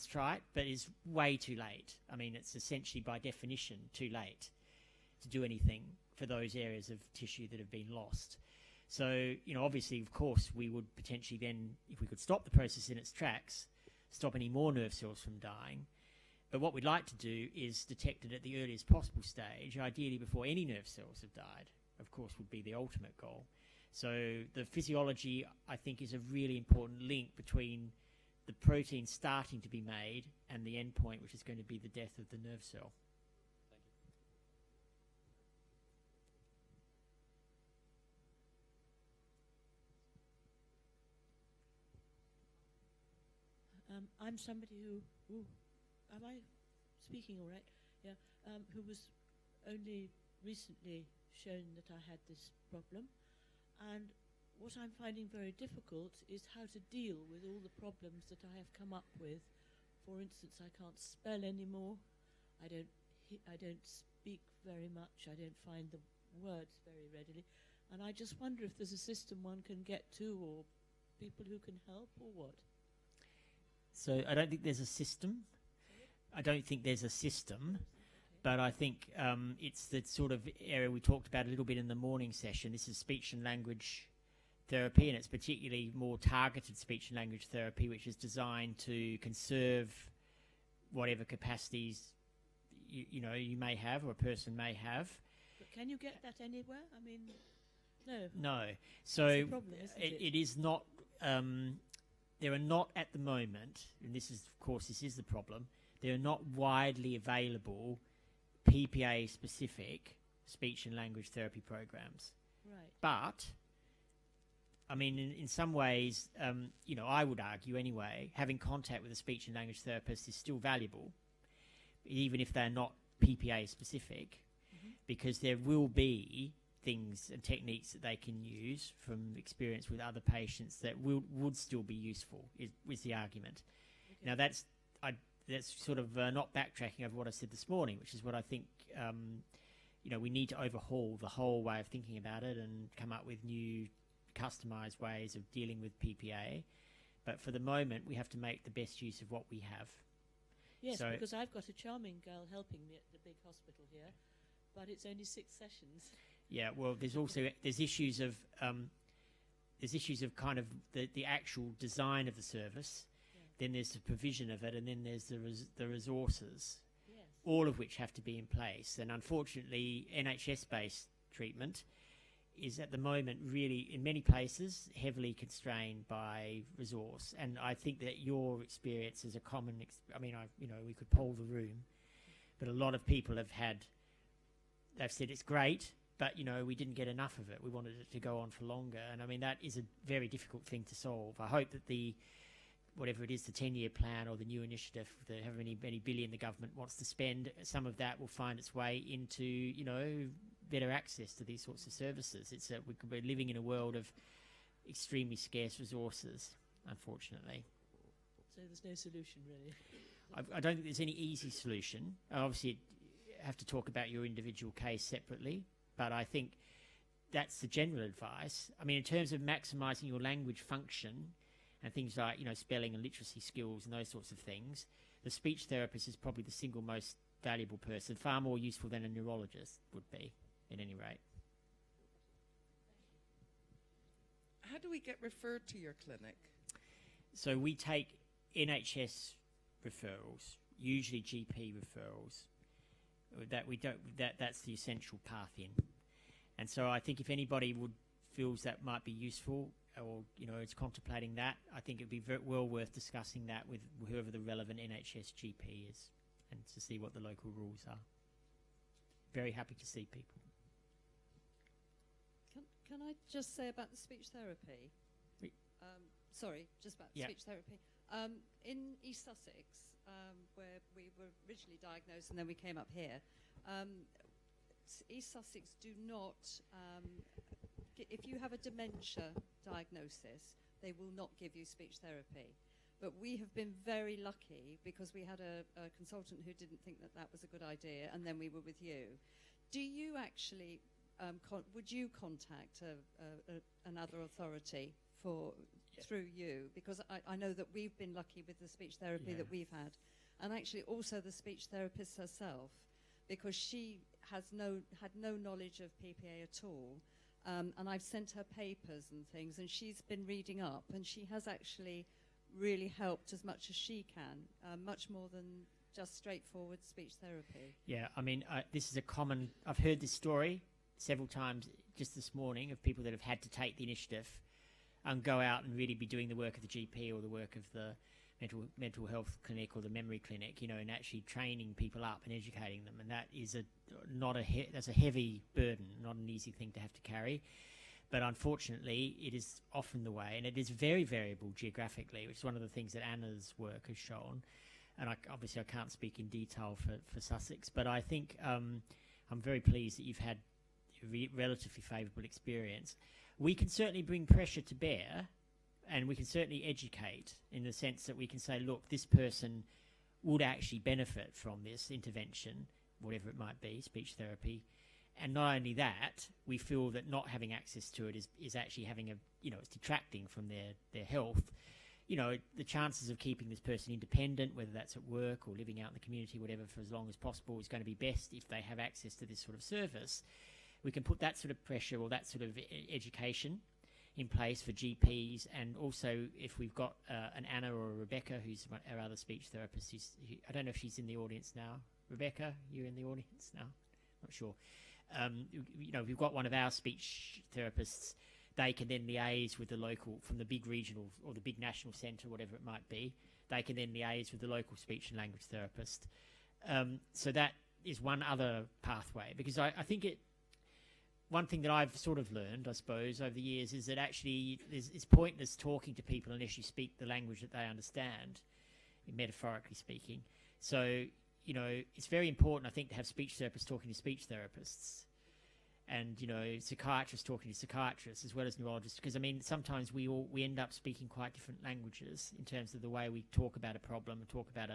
trite, but is way too late. I mean, it's essentially by definition too late to do anything for those areas of tissue that have been lost. So, obviously, of course, we would potentially then, if we could stop the process in its tracks, stop any more nerve cells from dying. But what we'd like to do is detect it at the earliest possible stage, ideally before any nerve cells have died, of course, would be the ultimate goal. So the physiology, I think, is a really important link between the protein starting to be made and the end point, which is going to be the death of the nerve cell. I'm somebody who am I speaking all right? Yeah, who was only recently shown that I had this problem, and what I'm finding very difficult is how to deal with all the problems that I have come up with. For instance, I can't spell anymore. I don't speak very much. I don't find the words very readily, and I just wonder if there's a system one can get to, or people who can help, or what. So I don't think there's a system. But I think it's the sort of area we talked about a little bit in the morning session. This is speech and language therapy, and it's particularly more targeted speech and language therapy, which is designed to conserve whatever capacities you may have or a person may have. But can you get that anywhere? I mean, no. No. So that's the problem, isn't it? It is not. There are not at the moment, and this is the problem. There are not widely available PPA-specific speech and language therapy programs. Right. But, I mean, in some ways, I would argue anyway, having contact with a speech and language therapist is still valuable, even if they're not PPA-specific, because there will be things and techniques that they can use from experience with other patients that would still be useful, is the argument. Okay. Now, that's sort of not backtracking over what I said this morning, which is what I think, we need to overhaul the whole way of thinking about it and come up with new customized ways of dealing with PPA. But for the moment, we have to make the best use of what we have. Yes, because I've got a charming girl helping me at the big hospital here, but it's only 6 sessions. Yeah, well, there's issues of kind of the actual design of the service, then there's the provision of it, and then there's the resources, Yes. all of which have to be in place. And unfortunately, NHS-based treatment is at the moment really, in many places, heavily constrained by resource. And I think that your experience is a common. We could poll the room, but a lot of people have they've said it's great, but we didn't get enough of it. We wanted it to go on for longer, and I mean that is a very difficult thing to solve. I hope that whatever it is, the 10-year plan or the new initiative, however many billion the government wants to spend, some of that will find its way into better access to these sorts of services. We're living in a world of extremely scarce resources, unfortunately. So there's no solution, really? I don't think there's any easy solution. Obviously, you have to talk about your individual case separately, but I think that's the general advice. I mean, in terms of maximising your language function and things like, spelling and literacy skills and those sorts of things, the speech therapist is probably the single most valuable person, far more useful than a neurologist would be, at any rate. How do we get referred to your clinic? So we take NHS referrals, usually GP referrals. That's the essential path in. And so I think if anybody feels that might be useful, or is contemplating that, I think it'd be well worth discussing that with whoever the relevant NHS GP is, and to see what the local rules are. Very happy to see people. Can I just say about the speech therapy? Just about speech therapy. In East Sussex, where we were originally diagnosed and then we came up here, East Sussex do not, if you have a dementia diagnosis, they will not give you speech therapy. But we have been very lucky because we had a consultant who didn't think that was a good idea, and then we were with you. Do you actually, would you contact another authority through you? Because I know that we've been lucky with the speech therapy that we've had, and actually also the speech therapist herself, because she had no knowledge of PPA at all. And I've sent her papers and things, and she's been reading up, and she has actually really helped as much as she can, much more than just straightforward speech therapy. Yeah, I mean, this is I've heard this story several times just this morning of people that have had to take the initiative and go out and really be doing the work of the GP or the work of the mental health clinic or the memory clinic, and actually training people up and educating them. And that is that's a heavy burden, not an easy thing to have to carry. But unfortunately, it is often the way, and it is very variable geographically, which is one of the things that Anna's work has shown. And obviously I can't speak in detail for Sussex, but I think I'm very pleased that you've had a relatively favourable experience. We can certainly bring pressure to bear, and we can certainly educate in the sense that we can say, look, this person would actually benefit from this intervention, whatever it might be, speech therapy. And not only that, we feel that not having access to it is actually having it's detracting from their health. The chances of keeping this person independent, whether that's at work or living out in the community, whatever, for as long as possible, is going to be best if they have access to this sort of service. We can put that sort of pressure or that sort of education in place for GPs, and also if we've got an Anna or a Rebecca, who's our other speech therapist, I don't know if she's in the audience now. Rebecca, you're in the audience now? Not sure. If we've got one of our speech therapists, they can then liaise with the local, from the big regional or the big national centre, whatever it might be. They can then liaise with the local speech and language therapist. So that is one other pathway, because I think one thing that I've sort of learned, I suppose, over the years is that actually it's pointless talking to people unless you speak the language that they understand, metaphorically speaking. So, it's very important, I think, to have speech therapists talking to speech therapists, and, psychiatrists talking to psychiatrists as well as neurologists, because, I mean, sometimes we end up speaking quite different languages in terms of the way we talk about a problem and talk about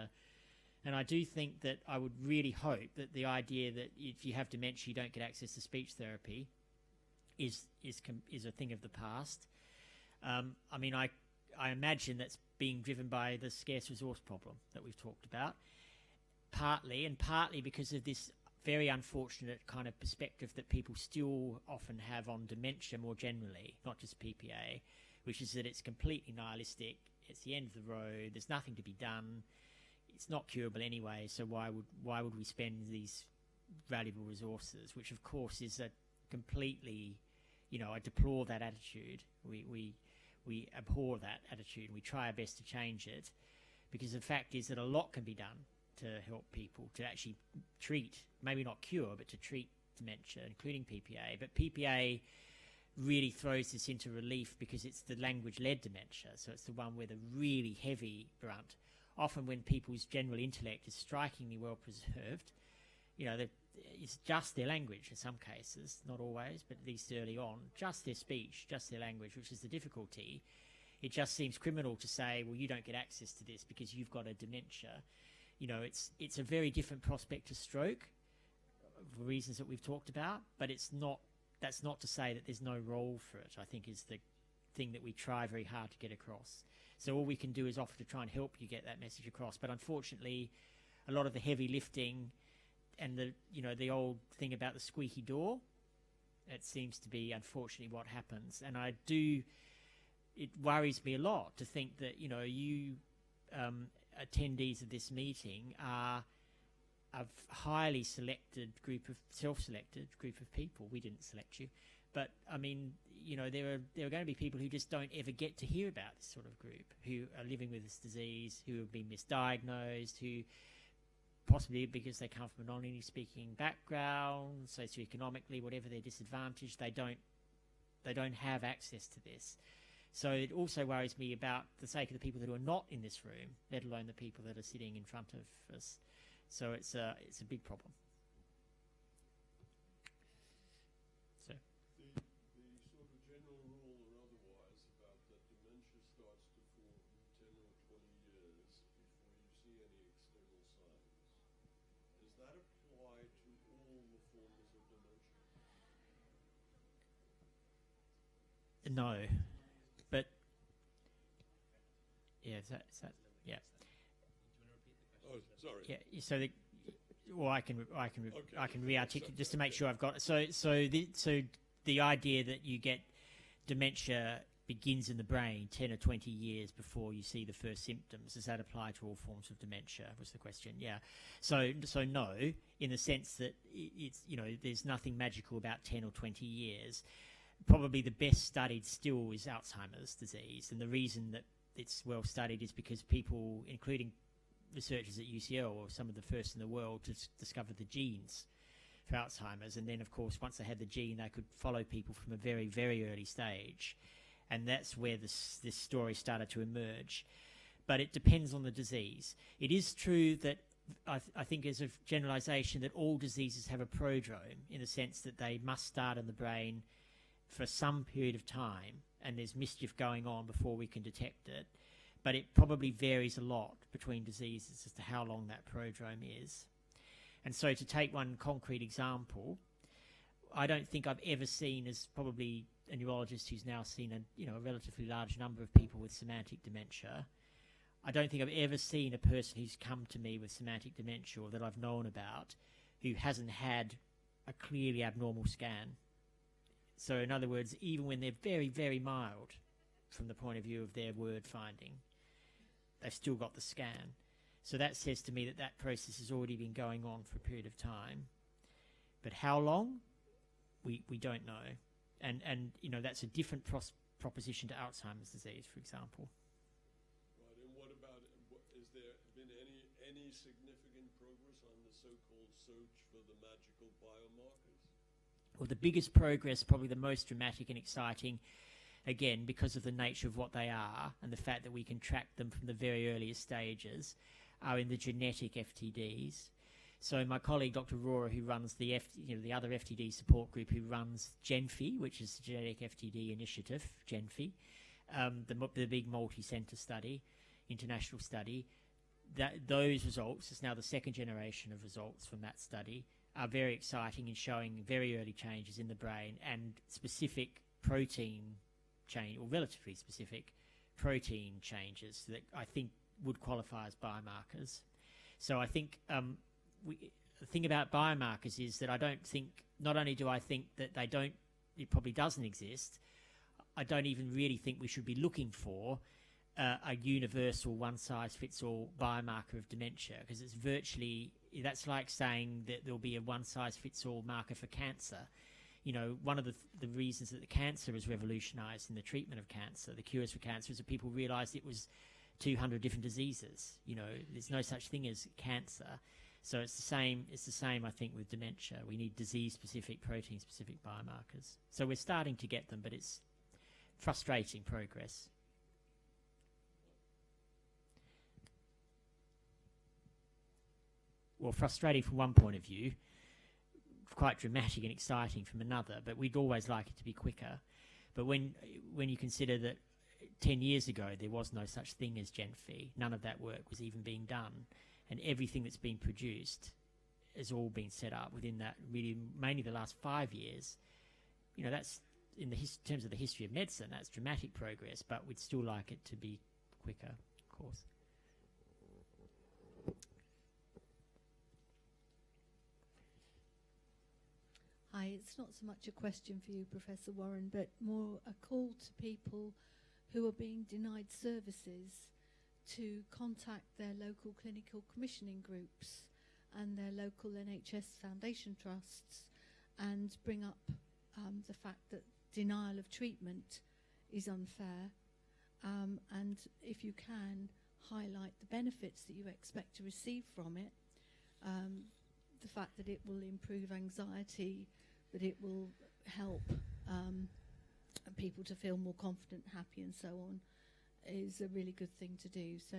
and I do think that I would really hope that the idea that if you have dementia, you don't get access to speech therapy is a thing of the past. I mean, I imagine that's being driven by the scarce resource problem that we've talked about, partly because of this very unfortunate kind of perspective that people still often have on dementia more generally, not just PPA, which is that it's completely nihilistic. It's the end of the road. There's nothing to be done. It's not curable anyway. So why would we spend these valuable resources? Which of course is a completely, I deplore that attitude. We abhor that attitude, and we try our best to change it, because the fact is that a lot can be done to help people to actually treat, maybe not cure, but to treat dementia, including PPA. But PPA really throws this into relief because it's the language-led dementia, so it's the one with a really heavy brunt. Often when people's general intellect is strikingly well preserved, it's just their language in some cases, not always, but at least early on, just their speech, just their language, which is the difficulty. It just seems criminal to say, well, you don't get access to this because you've got a dementia. It's a very different prospect to stroke, for reasons that we've talked about, but that's not to say that there's no role for it, I think, is the thing that we try very hard to get across. So all we can do is offer to try and help you get that message across. But unfortunately, a lot of the heavy lifting and the old thing about the squeaky door, it seems to be unfortunately what happens. And it worries me a lot to think that, you attendees of this meeting are a highly self-selected group of people. We didn't select you. But, I mean, there are going to be people who just don't ever get to hear about this sort of group, who are living with this disease, who have been misdiagnosed, who possibly because they come from a non-English speaking background, socioeconomically, whatever their disadvantage, they don't have access to this. So it also worries me about the sake of the people that are not in this room, let alone the people that are sitting in front of us. So it's a big problem. So the sort of general rule or otherwise about that dementia starts to form 10 or 20 years before you see any external signs. Does that apply to all the forms of dementia? No, but yeah, is that yeah. Oh, sorry. Yeah, so I can re-articulate just to make sure I've got it. So the idea that you get dementia begins in the brain 10 or 20 years before you see the first symptoms. Does that apply to all forms of dementia? Was the question? Yeah. So no, in the sense that it's there's nothing magical about 10 or 20 years. Probably the best studied still is Alzheimer's disease, and the reason that it's well studied is because people, including researchers at UCL, were some of the first in the world to discover the genes for Alzheimer's. And then, of course, once they had the gene, they could follow people from a very, very early stage. And that's where this story started to emerge. But it depends on the disease. It is true that I think as a generalization that all diseases have a prodrome, in the sense that they must start in the brain for some period of time, and there's mischief going on before we can detect it. But it probably varies a lot between diseases as to how long that prodrome is. And so to take one concrete example, I don't think I've ever seen, as probably a neurologist who's now seen a relatively large number of people with semantic dementia, I don't think I've ever seen a person who's come to me with semantic dementia or that I've known about who hasn't had a clearly abnormal scan. So in other words, even when they're very, very mild from the point of view of their word finding, they've still got the scan. So that says to me that that process has already been going on for a period of time. But how long? We don't know. And that's a different proposition to Alzheimer's disease, for example. Right, and what about, is there been any significant progress on the so-called search for the magical biomarkers? Well, the biggest progress, probably the most dramatic and exciting, again, because of the nature of what they are and the fact that we can track them from the very earliest stages, are in the genetic FTDs. So my colleague, Dr. Rohrer, who runs the other FTD support group, who runs GENFI, which is the Genetic FTD Initiative, GENFI, the big multi-center study, international study, those results, it's now the second generation of results from that study, are very exciting in showing very early changes in the brain and specific protein change, or relatively specific protein changes that I think would qualify as biomarkers. So I think the thing about biomarkers is that I don't think, not only do I think that it probably doesn't exist, I don't even really think we should be looking for a universal one-size-fits-all biomarker of dementia, because it's virtually, that's like saying that there'll be a one-size-fits-all marker for cancer. You know, one of the reasons that the cancer was revolutionised in the treatment of cancer, the cures for cancer, is that people realised it was 200 different diseases. You know, there's no such thing as cancer. So it's the same, I think, with dementia. We need disease-specific, protein-specific biomarkers. So we're starting to get them, but it's frustrating progress. Well, frustrating from one point of view, quite dramatic and exciting from another, but we'd always like it to be quicker. But when you consider that 10 years ago there was no such thing as GenFi, none of that work was even being done, and everything that's been produced has all been set up within that, really mainly the last 5 years. You know, that's, in the terms of the history of medicine, that's dramatic progress, but we'd still like it to be quicker, of course. Hi, it's not so much a question for you, Professor Warren, but more a call to people who are being denied services to contact their local clinical commissioning groups and their local NHS foundation trusts and bring up the fact that denial of treatment is unfair, and if you can, highlight the benefits that you expect to receive from it, the fact that it will improve anxiety, that it will help people to feel more confident, happy, and so on, is a really good thing to do. So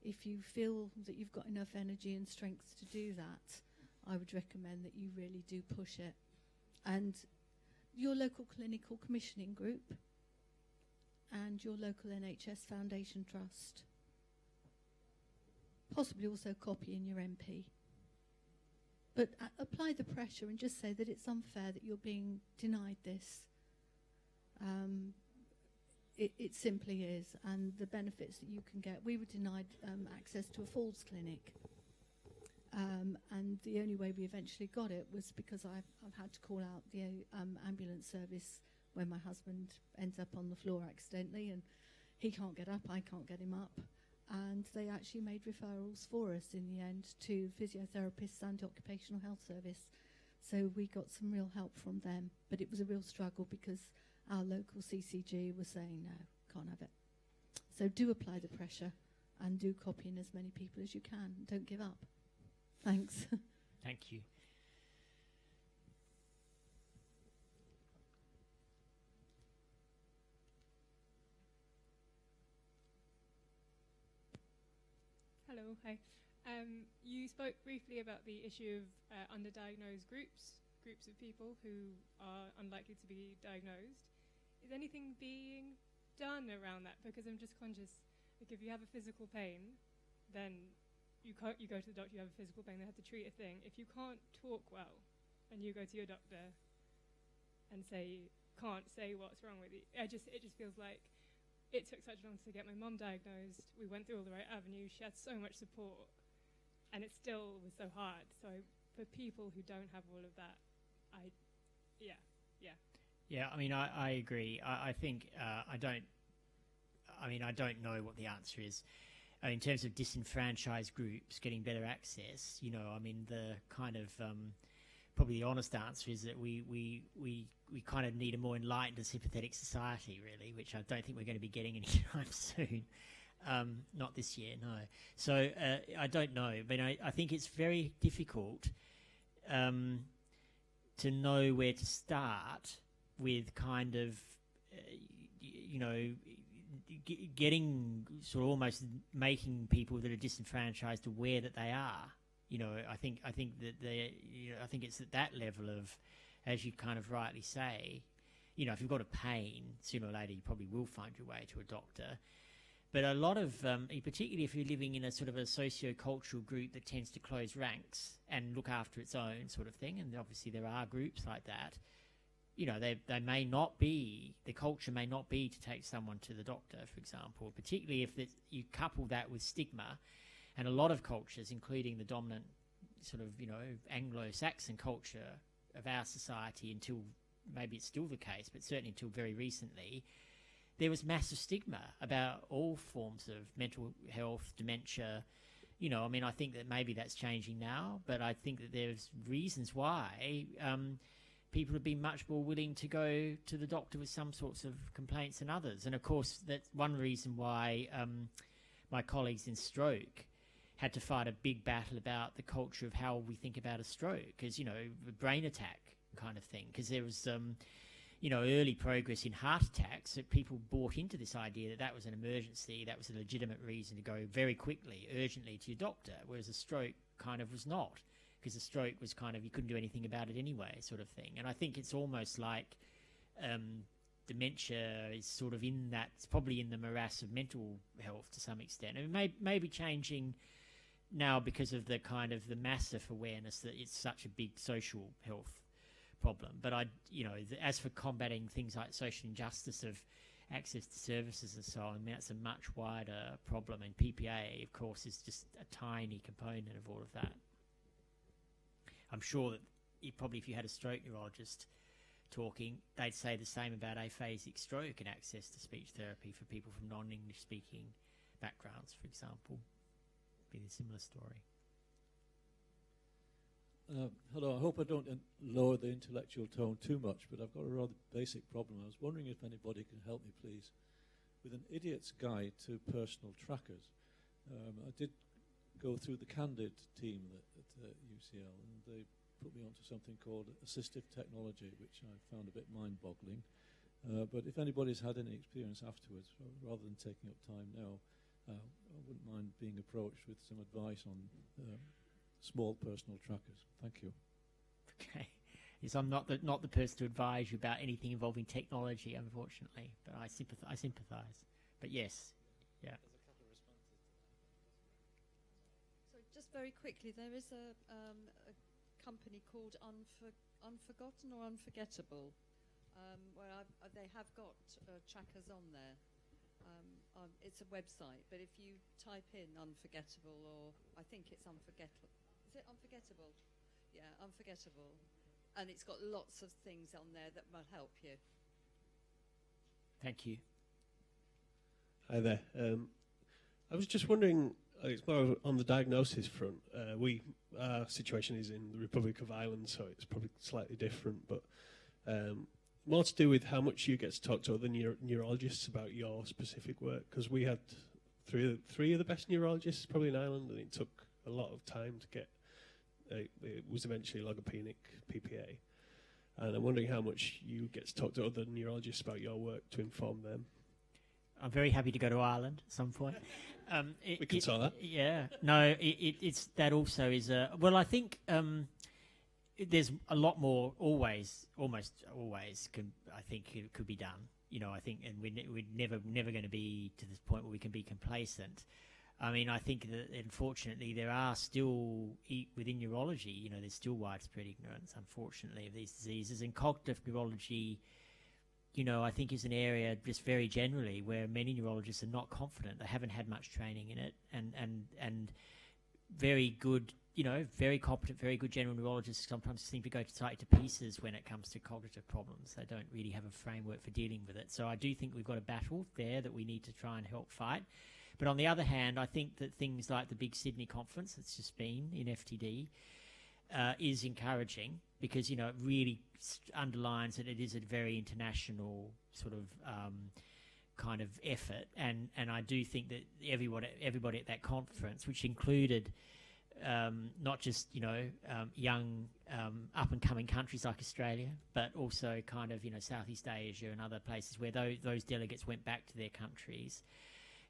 if you feel that you've got enough energy and strength to do that, I would recommend that you really do push it. And your local clinical commissioning group and your local NHS Foundation Trust, possibly also copy in your MP. But apply the pressure and just say that it's unfair that you're being denied this. It simply is, and the benefits that you can get. We were denied access to a falls clinic, and the only way we eventually got it was because I've had to call out the ambulance service when my husband ends up on the floor accidentally, and he can't get up, I can't get him up. And they actually made referrals for us in the end to physiotherapists and occupational health service. So we got some real help from them. But it was a real struggle because our local CCG was saying, no, can't have it. So do apply the pressure and do copy in as many people as you can. Don't give up. Thanks. Thank you. Hello, hi. You spoke briefly about the issue of underdiagnosed groups of people who are unlikely to be diagnosed. Is anything being done around that? Because I'm just conscious, like if you have a physical pain, then you go to the doctor, you have a physical pain, they have to treat a thing. If you can't talk well and you go to your doctor and can't say what's wrong with you, it just feels like it took such long to get my mum diagnosed. We went through all the right avenues. She had so much support, and it still was so hard. So for people who don't have all of that, Yeah, I mean, I agree. I think I don't know what the answer is. In terms of disenfranchised groups getting better access, you know, I mean, the kind of probably the honest answer is that we kind of need a more enlightened and sympathetic society, really, which I don't think we're going to be getting anytime soon. Not this year, no. So I don't know, but I think it's very difficult to know where to start with kind of, getting sort of almost making people that are disenfranchised aware that they are. You know, I think that I think it's at that level of, as you kind of rightly say, you know, if you've got a pain, sooner or later you probably will find your way to a doctor. But a lot of, particularly if you're living in a sort of a socio-cultural group that tends to close ranks and look after its own sort of thing, and obviously there are groups like that, you know, they may not be, the culture may not be to take someone to the doctor, for example, particularly if you couple that with stigma. And a lot of cultures, including the dominant sort of, you know, Anglo-Saxon culture of our society, until maybe it's still the case, but certainly until very recently, there was massive stigma about all forms of mental health, dementia. I mean, I think that maybe that's changing now, but I think that there's reasons why people have been much more willing to go to the doctor with some sorts of complaints than others. And of course, that's one reason why my colleagues in stroke had to fight a big battle about the culture of how we think about a stroke, as a brain attack kind of thing, because there was early progress in heart attacks, that people bought into this idea that that was an emergency, that was a legitimate reason to go very quickly, urgently to your doctor, whereas a stroke kind of was not, because a stroke was kind of, you couldn't do anything about it anyway, sort of thing. And I think it's almost like dementia is sort of in that, it's probably in the morass of mental health to some extent. And it may be changing now because of the kind of the massive awareness that it's such a big social health problem. But as for combating things like social injustice of access to services and so on, I mean, that's a much wider problem, and PPA, of course, is just a tiny component of all of that. I'm sure that if you had a stroke neurologist talking, they'd say the same about aphasic stroke and access to speech therapy for people from non-English speaking backgrounds, for example. Be a similar story. Hello, I hope I don't lower the intellectual tone too much, but I've got a rather basic problem. I was wondering if anybody can help me, please, with an idiot's guide to personal trackers. I did go through the Candid team at UCL, and they put me onto something called assistive technology, which I found a bit mind-boggling. But if anybody's had any experience afterwards, rather than taking up time now, I wouldn't mind being approached with some advice on small personal trackers. Thank you. Okay. Yes, I'm not the person to advise you about anything involving technology, unfortunately, but I sympathise. But yes, yeah. So just very quickly, there is a company called Unforgotten or Unforgettable, where they have got trackers on there. It's a website, but if you type in Unforgettable, or I think it's Unforgettable. Is it Unforgettable? Yeah, Unforgettable. And it's got lots of things on there that might help you. Thank you. Hi there. I was just wondering, it's more on the diagnosis front. Our situation is in the Republic of Ireland, so it's probably slightly different, but more to do with how much you get to talk to other neurologists about your specific work, because we had three of the best neurologists probably in Ireland, and it took a lot of time to get. It was eventually logopenic PPA, and I'm wondering how much you get to talk to other neurologists about your work to inform them. I'm very happy to go to Ireland at some point. We can sort that. Yeah, no, it's that also is a well. I think there's a lot more. Almost always. I think it could be done. I think, and we're never going to be to this point where we can be complacent. I mean, I think that unfortunately there are still, within neurology, there's still widespread ignorance, unfortunately, of these diseases. And cognitive neurology, I think is an area just very generally where many neurologists are not confident. They haven't had much training in it, and very good, very competent, very good general neurologists sometimes seem to go slightly to pieces when it comes to cognitive problems. They don't really have a framework for dealing with it. So I do think we've got a battle there that we need to try and help fight. But on the other hand, I think that things like the big Sydney conference that's just been in FTD is encouraging, because, it really underlines that it is a very international sort of kind of effort. And I do think that everybody at that conference, which included not just, young up-and-coming countries like Australia, but also kind of, Southeast Asia and other places where those delegates went back to their countries.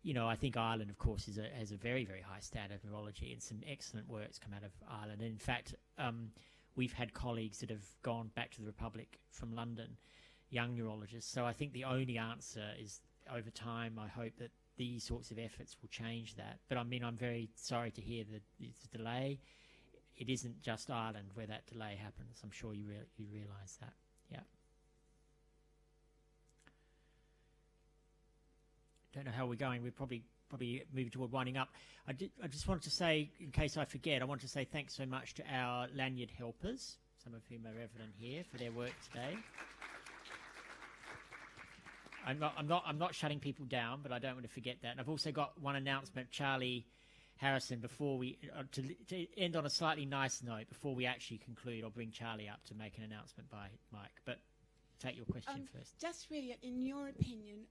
I think Ireland, of course, has a very, very high standard of neurology, and some excellent work's come out of Ireland. And in fact, we've had colleagues that have gone back to the Republic from London, young neurologists. So I think the only answer is, over time, I hope that these sorts of efforts will change that. But I mean, I'm very sorry to hear that it's a delay. It isn't just Ireland where that delay happens. I'm sure you realise that. Yeah. Don't know how we're going. We're probably moving toward winding up. I just wanted to say, in case I forget, I want to say thanks so much to our lanyard helpers, some of whom are evident here, for their work today. I'm not shutting people down, but I don't want to forget that. And I've also got one announcement, Charlie Harrison, before we to end on a slightly nice note. Before we actually conclude, I'll bring Charlie up to make an announcement by Mike. But take your question first. Just really, in your opinion,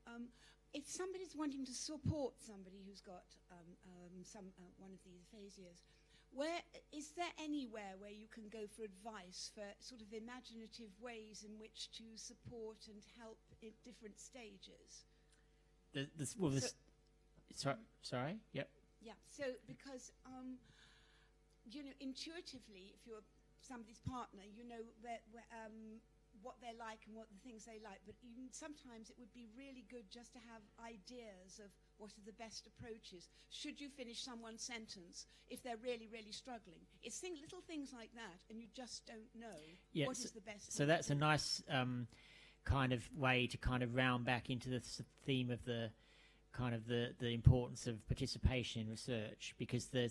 if somebody's wanting to support somebody who's got one of these aphasias, where is there anywhere where you can go for advice for sort of imaginative ways in which to support and help at different stages? Sorry. Yep. Yeah. So because intuitively, if you're somebody's partner, you know what they like and what the things they like. But even sometimes it would be really good just to have ideas of what are the best approaches. Should you finish someone's sentence if they're really, really struggling? It's little things like that, and you just don't know what is the best. So that's a nice kind of way to kind of round back into the theme of the kind of the importance of participation in research, because the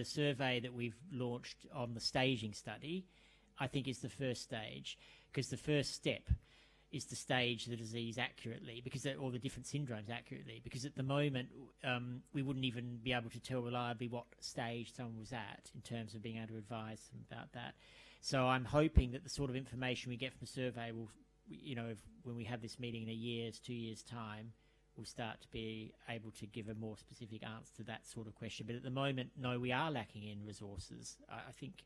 survey that we've launched on the staging study, I think, is the first stage. Because the first step is to stage the disease accurately, or the different syndromes accurately. Because at the moment, we wouldn't even be able to tell reliably what stage someone was at in terms of being able to advise them about that. So I'm hoping that the sort of information we get from the survey will, when we have this meeting in 2 years' time, we'll start to be able to give a more specific answer to that sort of question. But at the moment, no, we are lacking in resources. I think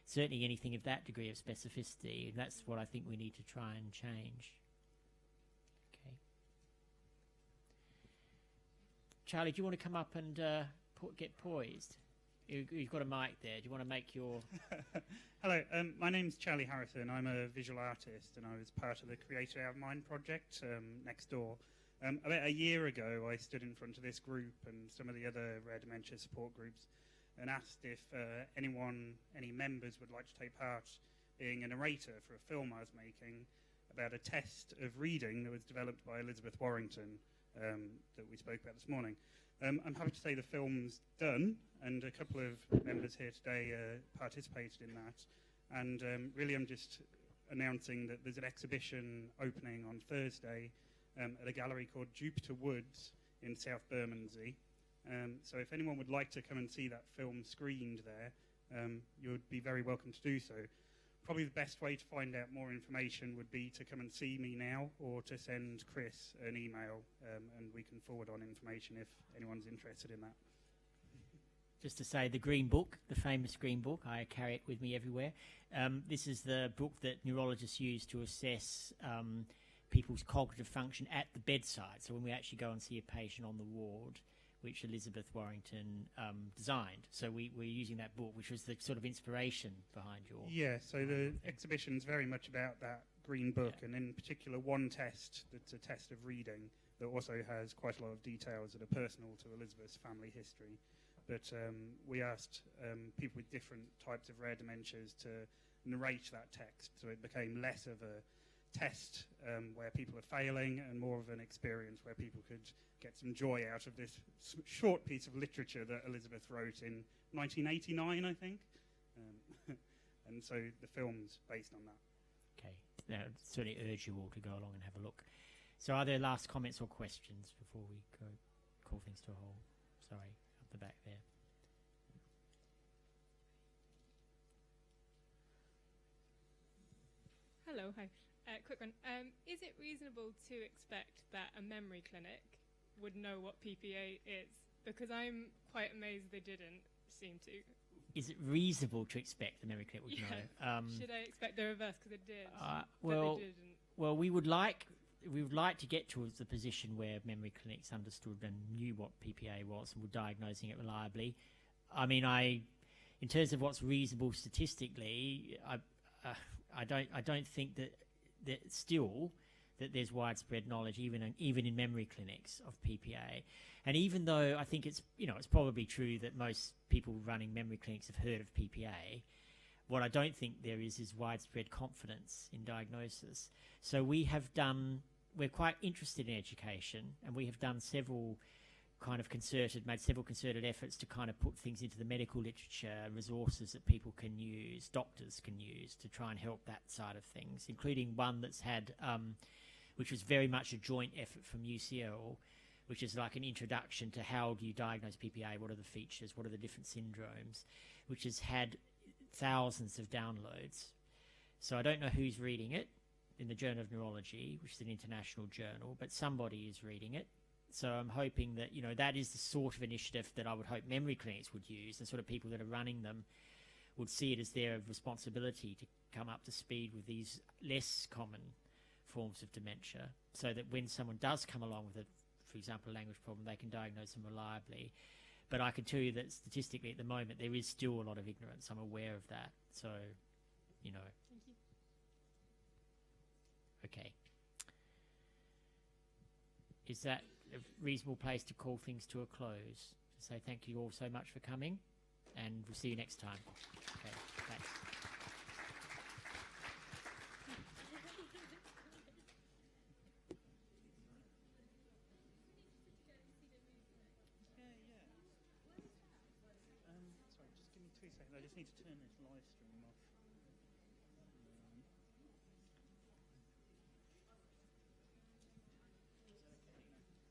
certainly anything of that degree of specificity, and that's what I think we need to try and change. Okay. Charlie, do you want to come up and get poised? You've got a mic there. Do you want to make your... Hello, my name's Charlie Harrison. I'm a visual artist, and I was part of the Create Our Mind project next door. About a year ago, I stood in front of this group and some of the other rare dementia support groups and asked if any members would like to take part being a narrator for a film I was making about a test of reading that was developed by Elizabeth Warrington that we spoke about this morning. I'm happy to say the film's done, and a couple of members here today participated in that. And really I'm just announcing that there's an exhibition opening on Thursday at a gallery called Jupiter Woods in South Bermondsey. So if anyone would like to come and see that film screened there, you would be very welcome to do so. Probably the best way to find out more information would be to come and see me now, or to send Chris an email, and we can forward on information if anyone's interested in that. Just to say, the Green Book, the famous Green Book, I carry it with me everywhere. This is the book that neurologists use to assess people's cognitive function at the bedside. So when we actually go and see a patient on the ward, which Elizabeth Warrington designed. So we're using that book, which was the sort of inspiration behind your... Yeah, so the exhibition's very much about that Green Book, and in particular one test that's a test of reading that also has quite a lot of details that are personal to Elizabeth's family history. But we asked people with different types of rare dementias to narrate that text, so it became less of a test where people are failing and more of an experience where people could get some joy out of this short piece of literature that Elizabeth wrote in 1989, I think. And so the film's based on that. Okay. Now, I'd certainly urge you all to go along and have a look. So are there last comments or questions before we call things to a halt? Sorry, up the back there. Hello, hi. Quick one. Is it reasonable to expect that a memory clinic would know what PPA is? Because I'm quite amazed they didn't seem to. Is it reasonable to expect the memory clinic would know? Should I expect the reverse? Because it did. Well, they didn't. Well, we would like to get towards the position where memory clinics understood and knew what PPA was and were diagnosing it reliably. I mean, in terms of what's reasonable statistically, I don't think that there's widespread knowledge even in memory clinics of PPA. And even though I think it's probably true that most people running memory clinics have heard of PPA, what I don't think there is widespread confidence in diagnosis. So we're quite interested in education, and we have done made several concerted efforts to kind of put things into the medical literature, resources that people can use, doctors can use to try and help that side of things, including one that's had, which was very much a joint effort from UCL, which is like an introduction to how do you diagnose PPA, what are the features, what are the different syndromes, which has had thousands of downloads. So I don't know who's reading it in the Journal of Neurology, which is an international journal, but somebody is reading it. So I'm hoping that, you know, that is the sort of initiative that I would hope memory clinics would use, and sort of people that are running them would see it as their responsibility to come up to speed with these less common forms of dementia, so that when someone does come along with a, for example, a language problem, they can diagnose them reliably. But I can tell you that statistically at the moment there is still a lot of ignorance. I'm aware of that. So, you know. Thank you. Okay. Is that a reasonable place to call things to a close? So thank you all so much for coming, and we'll see you next time. Okay, thanks. Sorry, just give me 2 seconds. I just need to turn this live stream off.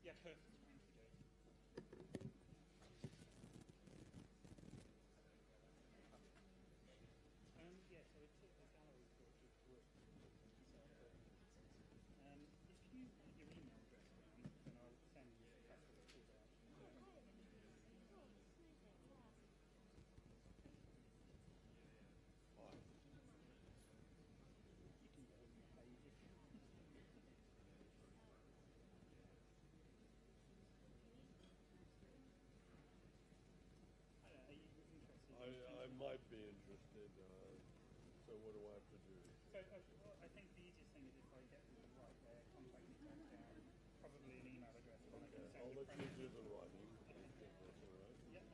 Yeah, perfect. Thank you, Dave. Yeah, so it's a gallery for work. If you put your email address down, then I'll send you a press release out. I might be interested. So what do I have to do? So I think the easiest thing is if I get them to write their contact details down, probably an email address, and I can send I'll a let you do the writing. Okay. That's all right. Yep.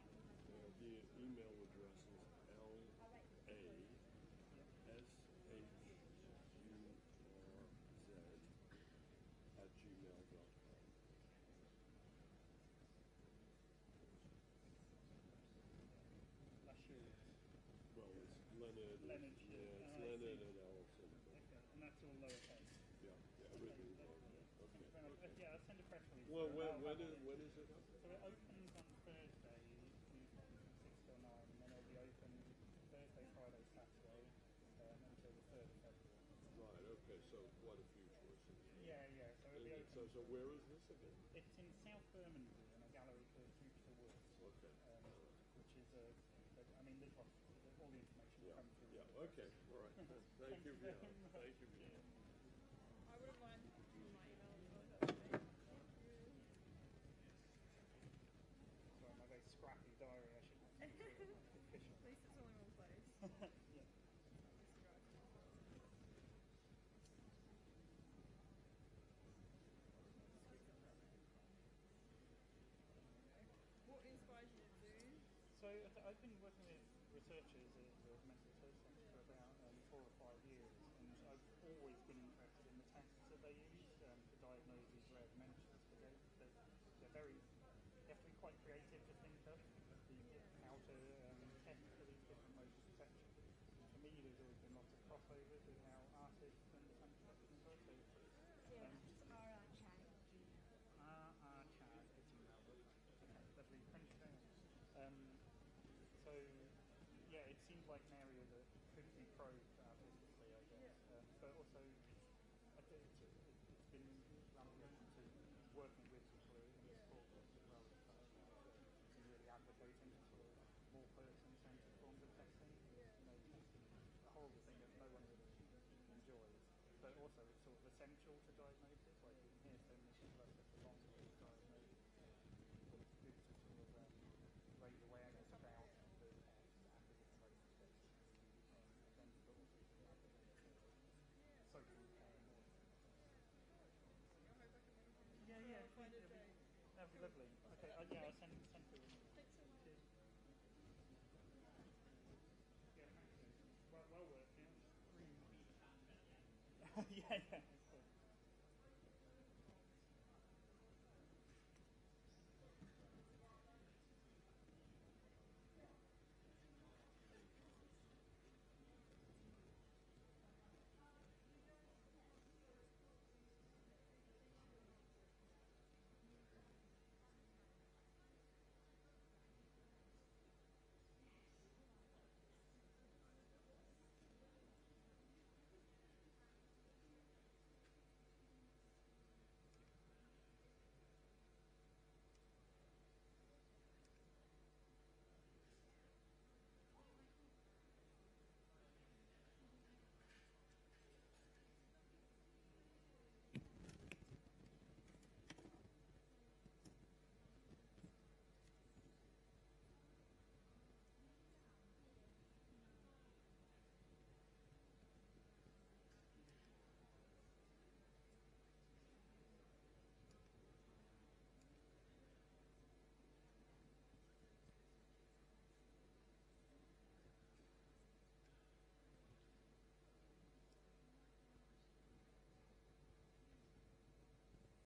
The email address is LASHURZ@gmail.com. Well, it's Leonard. Leonard. Yeah, it's Leonard and Allison. Okay, and that's all lowercase. Yeah, everything's on there. Okay. Yeah, I'll send a press release. Well, when is it up? So it opens on Thursday evening from 6 till 9, and then it'll be open Thursday, Friday, Saturday until the 3rd of February. Right, okay, so quite a few choices. Yeah, so it'll be open. So where is this again? It's in South Bermondsey in a gallery called Future Woods. Okay. Which is I mean, there's all the information will come through. Yeah, okay, all right. Thank you for your help. Thank you for your help. I wouldn't mind my email as well. Sorry, my very scrappy diary. I should have At least it's all in one place. Yeah. What inspires you to do? So I've been working with researchers at the Mental Research Centre for about 4 or 5 years, and I've always been interested in the tests that they use to diagnose these rare dementias, because they're very, you have to be quite creative to think of how to test for these different modes of perception. For me, there's always been lots of crossovers with how artists and some perceptions work. So, lovely. Thank you very much. So, yeah, it seems like an area that could be probed artistically, I guess. But also, I think it's been ambition to working with people in the support groups as well, and really advocating for more person-centered forms of testing. You know, testing is a horrible thing that no one really enjoys, but also it's sort of essential to diagnosis. Like you can hear so many people have such a long way to diagnose. But it's good to sort of raise awareness about the tests and the different ways of testing, and but also to advocate for social care more. Yeah, that'd be lovely. Okay, yeah, I'll send through an email. Thanks so much. Cheers. Yeah, thanks. Well worked, yeah. Yeah.